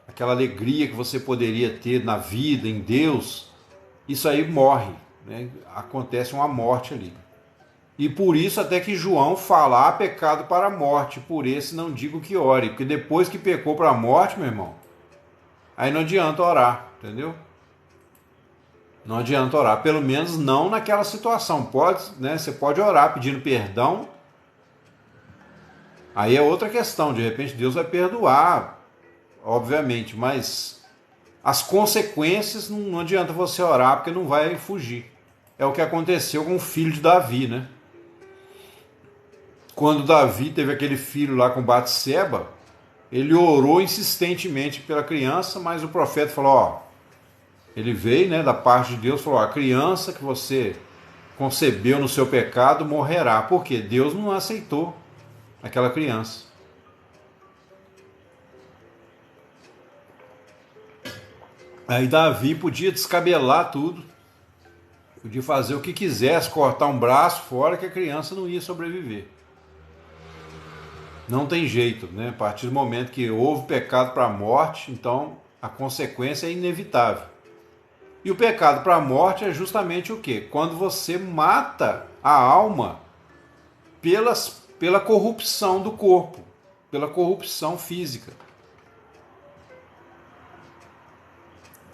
Aquela alegria que você poderia ter na vida, em Deus. Isso aí morre, né? Acontece uma morte ali. E por isso até que João fala, há pecado para a morte, por esse não digo que ore, porque depois que pecou para a morte, meu irmão, aí não adianta orar, entendeu? Não adianta orar, pelo menos não naquela situação. Pode, né? Você pode orar pedindo perdão. Aí é outra questão, de repente Deus vai perdoar, obviamente, mas as consequências não adianta você orar porque não vai fugir. É o que aconteceu com o filho de Davi, né? Quando Davi teve aquele filho lá com Batseba, ele orou insistentemente pela criança, mas o profeta falou, ó, ele veio, né, da parte de Deus, falou, ó, a criança que você concebeu no seu pecado morrerá. Por quê? Deus não aceitou aquela criança. Aí Davi podia descabelar tudo, podia fazer o que quisesse, cortar um braço fora, que a criança não ia sobreviver. Não tem jeito, né? A partir do momento que houve pecado para a morte, então a consequência é inevitável. E o pecado para a morte é justamente o quê? Quando você mata a alma pela corrupção do corpo, pela corrupção física.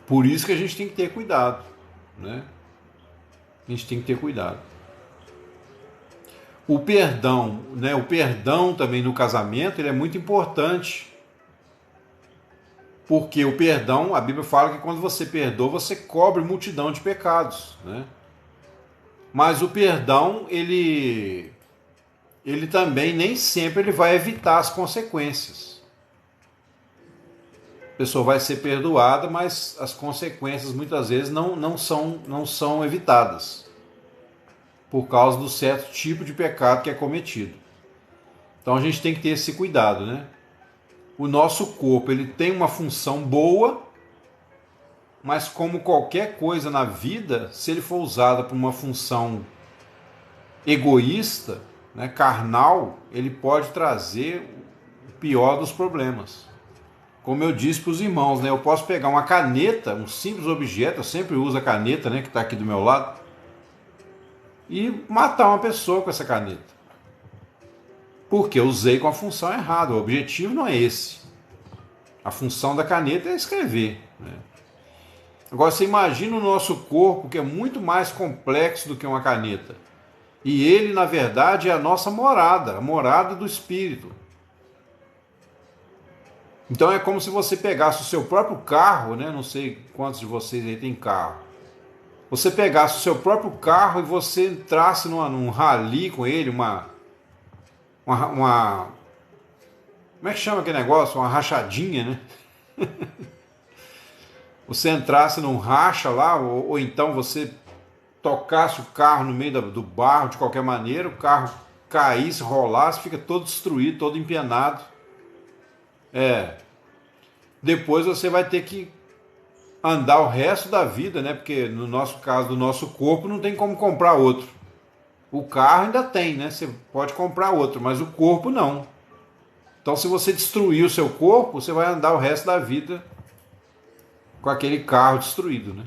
Por isso que a gente tem que ter cuidado, né? A gente tem que ter cuidado. O perdão, né? O perdão também no casamento, ele é muito importante. Porque o perdão, a Bíblia fala que quando você perdoa, você cobre multidão de pecados, né? Mas o perdão, ele também nem sempre ele vai evitar as consequências. A pessoa vai ser perdoada, mas as consequências muitas vezes não são evitadas por causa do certo tipo de pecado que é cometido. Então a gente tem que ter esse cuidado, né? O nosso corpo, ele tem uma função boa, mas como qualquer coisa na vida, se ele for usado para uma função egoísta, né, carnal, ele pode trazer o pior dos problemas. Como eu disse para os irmãos, né, eu posso pegar uma caneta, um simples objeto, eu sempre uso a caneta, né, que está aqui do meu lado, e matar uma pessoa com essa caneta. Porque eu usei com a função errada, o objetivo não é esse. A função da caneta é escrever, né? Agora você imagina o nosso corpo, que é muito mais complexo do que uma caneta. E ele, na verdade, é a nossa morada, a morada do Espírito. Então é como se você pegasse o seu próprio carro, né? Não sei quantos de vocês aí tem carro. Você pegasse o seu próprio carro e você entrasse num rally com ele, uma Como é que chama aquele negócio? Uma rachadinha, né? Você entrasse num racha lá, ou então você tocasse o carro no meio do barro de qualquer maneira, o carro caísse, rolasse, fica todo destruído, todo empenado. Depois você vai ter que andar o resto da vida, né? Porque no nosso caso, do nosso corpo, não tem como comprar outro. O carro ainda tem, né? Você pode comprar outro, mas o corpo não. Então, se você destruir o seu corpo, você vai andar o resto da vida com aquele carro destruído, né?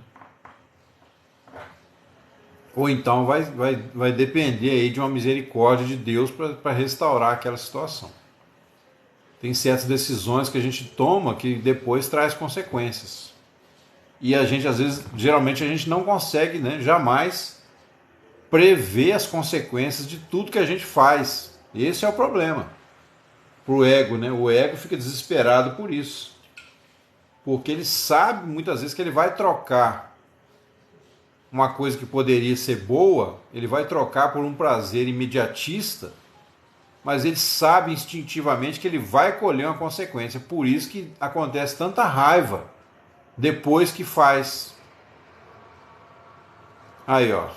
Ou então vai depender aí de uma misericórdia de Deus para restaurar aquela situação. Tem certas decisões que a gente toma que depois traz consequências. E a gente, às vezes, geralmente a gente não consegue, né, jamais prever as consequências de tudo que a gente faz. Esse é o problema. Pro ego, né? O ego fica desesperado por isso. Porque ele sabe muitas vezes que ele vai trocar uma coisa que poderia ser boa, ele vai trocar por um prazer imediatista, mas ele sabe instintivamente que ele vai colher uma consequência. Por isso que acontece tanta raiva depois que faz. Aí, ó.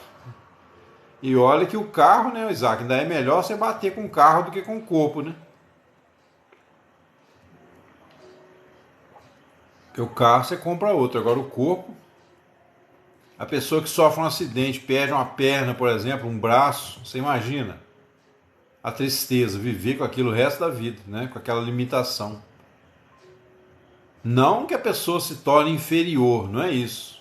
E olha que o carro, né, Isaac, ainda é melhor você bater com o carro do que com o corpo, né? Porque o carro você compra outro, agora o corpo. A pessoa que sofre um acidente, perde uma perna, por exemplo, um braço, você imagina a tristeza, viver com aquilo o resto da vida, né? Com aquela limitação. Não que a pessoa se torne inferior, não é isso.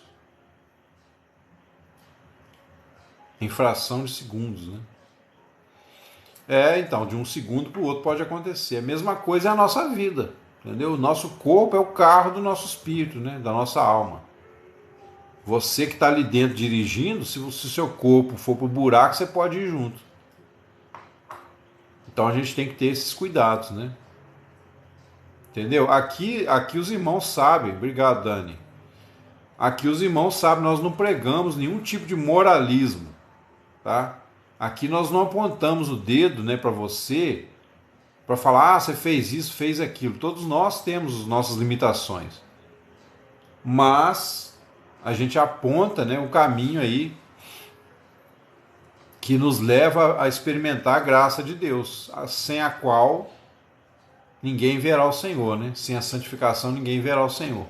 Em fração de segundos, né? Então, de um segundo para o outro pode acontecer. A mesma coisa é a nossa vida, entendeu? O nosso corpo é o carro do nosso espírito, né? Da nossa alma. Você que está ali dentro dirigindo, se o seu corpo for para o buraco, você pode ir junto. Então a gente tem que ter esses cuidados, né? Entendeu? Aqui os irmãos sabem. Obrigado, Dani. Aqui os irmãos sabem, nós não pregamos nenhum tipo de moralismo, tá? Aqui nós não apontamos o dedo, né, para você, para falar, você fez isso, fez aquilo. Todos nós temos as nossas limitações. Mas a gente aponta, né, o caminho aí que nos leva a experimentar a graça de Deus, sem a qual ninguém verá o Senhor, né? Sem a santificação ninguém verá o Senhor.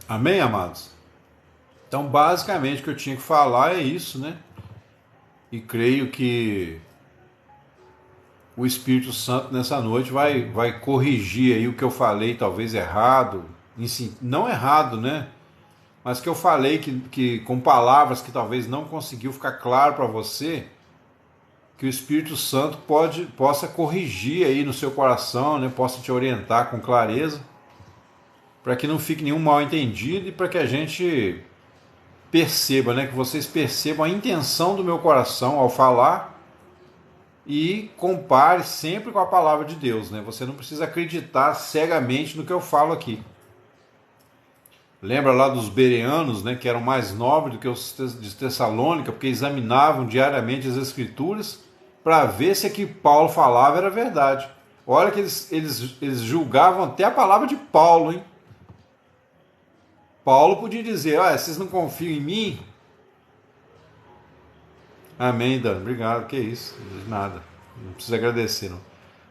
Amém, amados? Então, basicamente, o que eu tinha que falar é isso, né? E creio que o Espírito Santo nessa noite vai corrigir aí o que eu falei, talvez errado, não errado, né? Mas que eu falei que com palavras que talvez não conseguiu ficar claro para você, que o Espírito Santo possa corrigir aí no seu coração, né? Possa te orientar com clareza, para que não fique nenhum mal entendido e para que a gente perceba, né? Que vocês percebam a intenção do meu coração ao falar e compare sempre com a palavra de Deus, né? Você não precisa acreditar cegamente no que eu falo aqui. Lembra lá dos bereanos, né, que eram mais nobres do que os de Tessalônica, porque examinavam diariamente as Escrituras para ver se o que Paulo falava era verdade. Olha que eles julgavam até a palavra de Paulo, hein? Paulo podia dizer, vocês não confiam em mim? Amém, Dan, obrigado, que isso, nada, não precisa agradecer, não.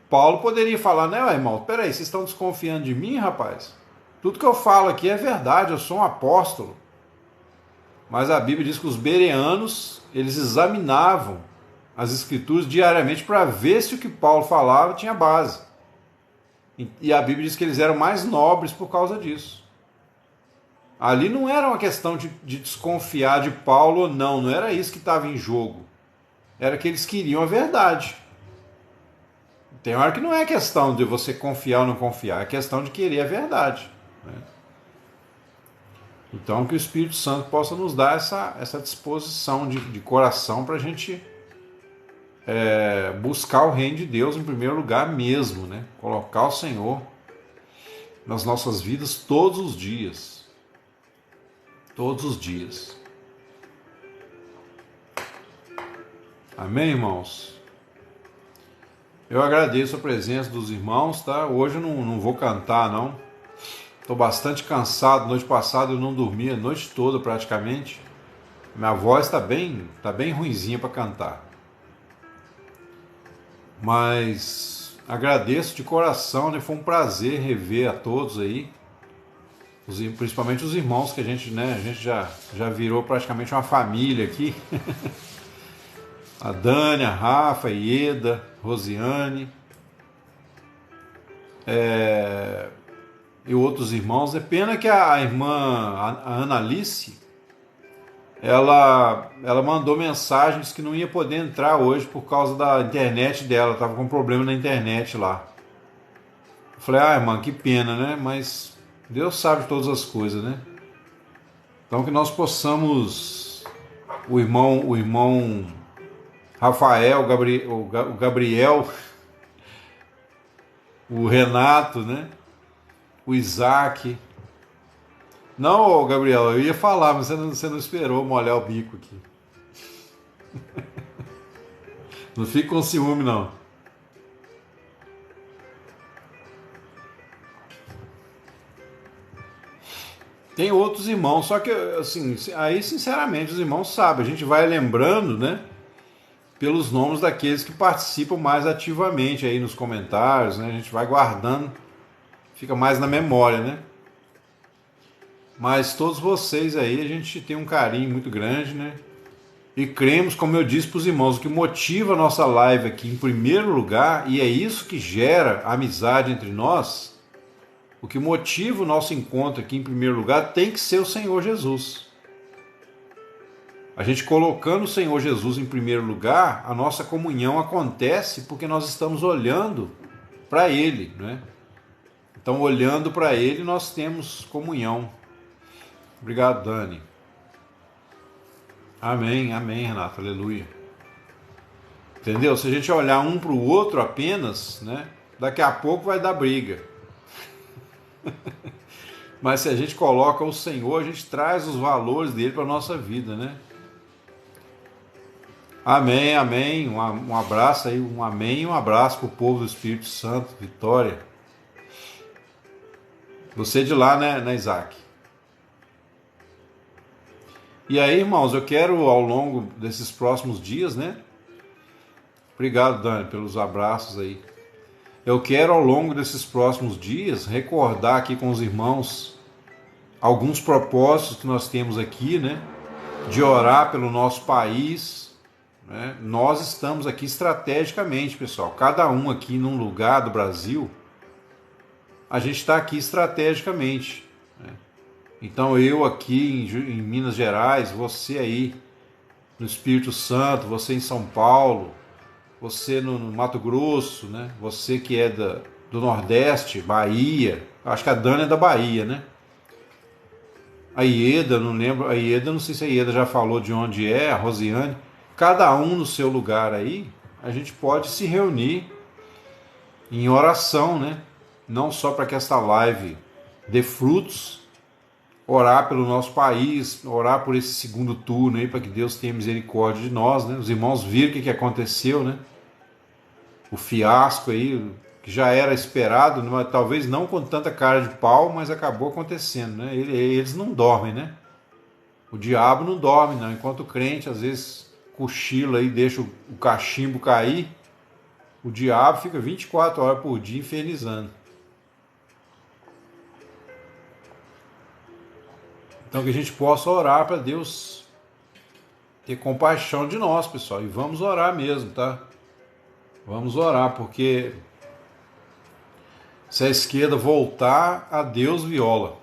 Paulo poderia falar, né, irmão, peraí, vocês estão desconfiando de mim, rapaz? Tudo que eu falo aqui é verdade, eu sou um apóstolo. Mas a Bíblia diz que os bereanos, eles examinavam as Escrituras diariamente para ver se o que Paulo falava tinha base. E a Bíblia diz que eles eram mais nobres por causa disso. Ali não era uma questão de desconfiar de Paulo ou não, não era isso que estava em jogo. Era que eles queriam a verdade. Tem hora que não é questão de você confiar ou não confiar, é questão de querer a verdade. Né? Então que o Espírito Santo possa nos dar essa disposição de coração para a gente buscar o reino de Deus em primeiro lugar mesmo, né? Colocar o Senhor nas nossas vidas todos os dias. Todos os dias. Amém, irmãos? Eu agradeço a presença dos irmãos, tá? Hoje eu não vou cantar, não. Estou bastante cansado. Noite passada eu não dormi a noite toda praticamente. Minha voz está bem ruinzinha para cantar. Mas agradeço de coração, né? Foi um prazer rever a todos aí. Principalmente os irmãos que a gente já virou praticamente uma família aqui. A Dani, a Rafa, a Ieda, Rosiane e outros irmãos. É pena que a irmã, a Analice, ela mandou mensagens que não ia poder entrar hoje por causa da internet dela, estava com problema na internet lá. Eu falei, irmã, que pena, né? Mas Deus sabe de todas as coisas, né? Então que nós possamos, o irmão Rafael, o Gabriel, o Renato, né? O Isaac. Não, Gabriel, eu ia falar, mas você não esperou molhar o bico aqui. Não fique com ciúme, não. Tem outros irmãos, só que, assim, aí, sinceramente, os irmãos sabem. A gente vai lembrando, né? Pelos nomes daqueles que participam mais ativamente aí nos comentários, né? A gente vai guardando, fica mais na memória, né? Mas todos vocês aí, a gente tem um carinho muito grande, né? E cremos, como eu disse para os irmãos, o que motiva a nossa live aqui em primeiro lugar, e é isso que gera amizade entre nós, o que motiva o nosso encontro aqui em primeiro lugar tem que ser o Senhor Jesus. A gente colocando o Senhor Jesus em primeiro lugar, a nossa comunhão acontece porque nós estamos olhando para Ele, né? Então, olhando para Ele, nós temos comunhão. Obrigado, Dani. Amém, amém, Renato, aleluia. Entendeu? Se a gente olhar um para o outro apenas, né? Daqui a pouco vai dar briga. Mas se a gente coloca o Senhor, a gente traz os valores dele para a nossa vida, né? Amém, amém. Um abraço aí, um amém e um abraço para o povo do Espírito Santo, Vitória. Você de lá, né, Isaac? E aí, irmãos, eu quero ao longo desses próximos dias, né? Obrigado, Dani, pelos abraços aí. Eu quero ao longo desses próximos dias recordar aqui com os irmãos alguns propósitos que nós temos aqui, né? De orar pelo nosso país, né? Nós estamos aqui estrategicamente, pessoal. Cada um aqui num lugar do Brasil, a gente está aqui estrategicamente, né? Então eu aqui em Minas Gerais, você aí no Espírito Santo, você em São Paulo, você no Mato Grosso, né? Você que é do Nordeste, Bahia, acho que a Dana é da Bahia, né? A Ieda, não lembro, a Ieda, não sei se a Ieda já falou de onde é, a Rosiane. Cada um no seu lugar aí, a gente pode se reunir em oração, né? Não só para que esta live dê frutos, orar pelo nosso país, orar por esse segundo turno aí, para que Deus tenha misericórdia de nós, né? Os irmãos viram o que aconteceu, né? O fiasco aí, que já era esperado, talvez não com tanta cara de pau, mas acabou acontecendo, né? Eles não dormem, né? O diabo não dorme, não. Enquanto o crente, às vezes, cochila e deixa o cachimbo cair, o diabo fica 24 horas por dia infernizando. Então que a gente possa orar para Deus ter compaixão de nós, pessoal. E vamos orar mesmo, tá? Vamos orar, porque se a esquerda voltar, a Deus viola.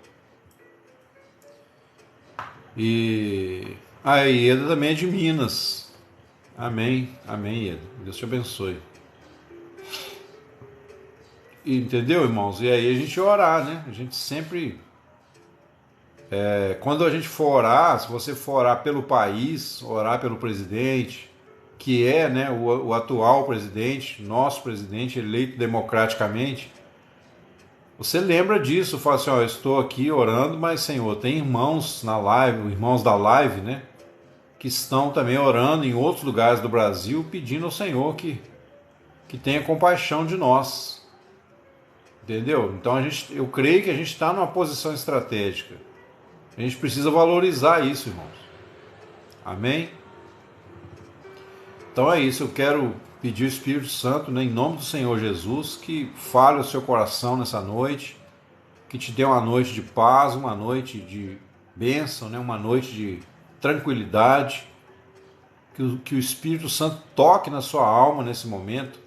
E a Ieda também é de Minas. Amém, amém, Ieda. Deus te abençoe. Entendeu, irmãos? E aí a gente orar, né? A gente sempre... quando a gente for orar, se você for orar pelo país, orar pelo presidente, que é, né, o atual presidente, nosso presidente eleito democraticamente, você lembra disso, fala assim, eu estou aqui orando, mas Senhor, tem irmãos na live, irmãos da live, né, que estão também orando em outros lugares do Brasil, pedindo ao Senhor que tenha compaixão de nós. Entendeu? Então eu creio que a gente está numa posição estratégica. A gente precisa valorizar isso, irmãos. Amém? Então é isso, eu quero pedir ao Espírito Santo, né, em nome do Senhor Jesus, que fale ao seu coração nessa noite, que te dê uma noite de paz, uma noite de bênção, né, uma noite de tranquilidade, que o Espírito Santo toque na sua alma nesse momento.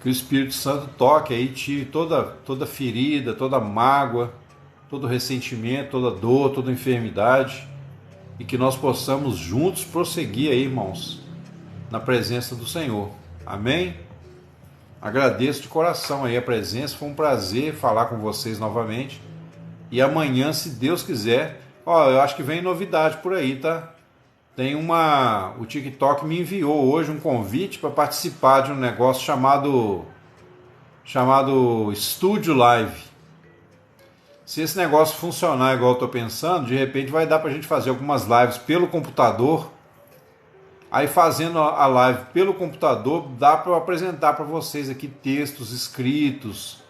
Que o Espírito Santo toque aí, tire toda ferida, toda mágoa, todo ressentimento, toda dor, toda enfermidade, e que nós possamos juntos prosseguir aí, irmãos, na presença do Senhor. Amém? Agradeço de coração aí a presença, foi um prazer falar com vocês novamente. E amanhã, se Deus quiser, eu acho que vem novidade por aí, tá? O TikTok me enviou hoje um convite para participar de um negócio chamado Estúdio Live. Se esse negócio funcionar igual eu estou pensando, de repente vai dar para a gente fazer algumas lives pelo computador. Aí fazendo a live pelo computador, dá para eu apresentar para vocês aqui textos escritos,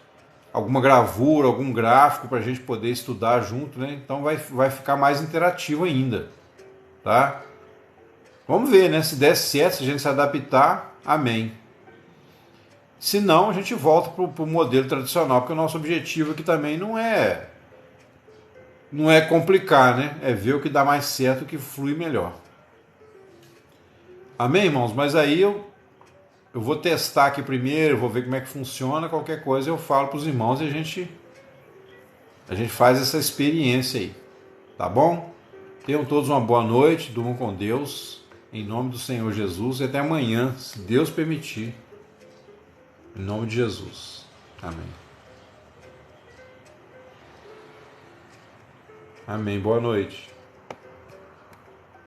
alguma gravura, algum gráfico para a gente poder estudar junto, né? Então vai ficar mais interativo ainda, tá? Vamos ver, né? Se der certo, se a gente se adaptar, amém. Se não, a gente volta para o modelo tradicional, porque o nosso objetivo aqui também não é complicar, né? É ver o que dá mais certo, o que flui melhor. Amém, irmãos? Mas aí eu vou testar aqui primeiro, vou ver como é que funciona, qualquer coisa eu falo para os irmãos e a gente faz essa experiência aí, tá bom? Tenham todos uma boa noite, durmam com Deus, em nome do Senhor Jesus, e até amanhã, se Deus permitir, em nome de Jesus. Amém. Amém, boa noite.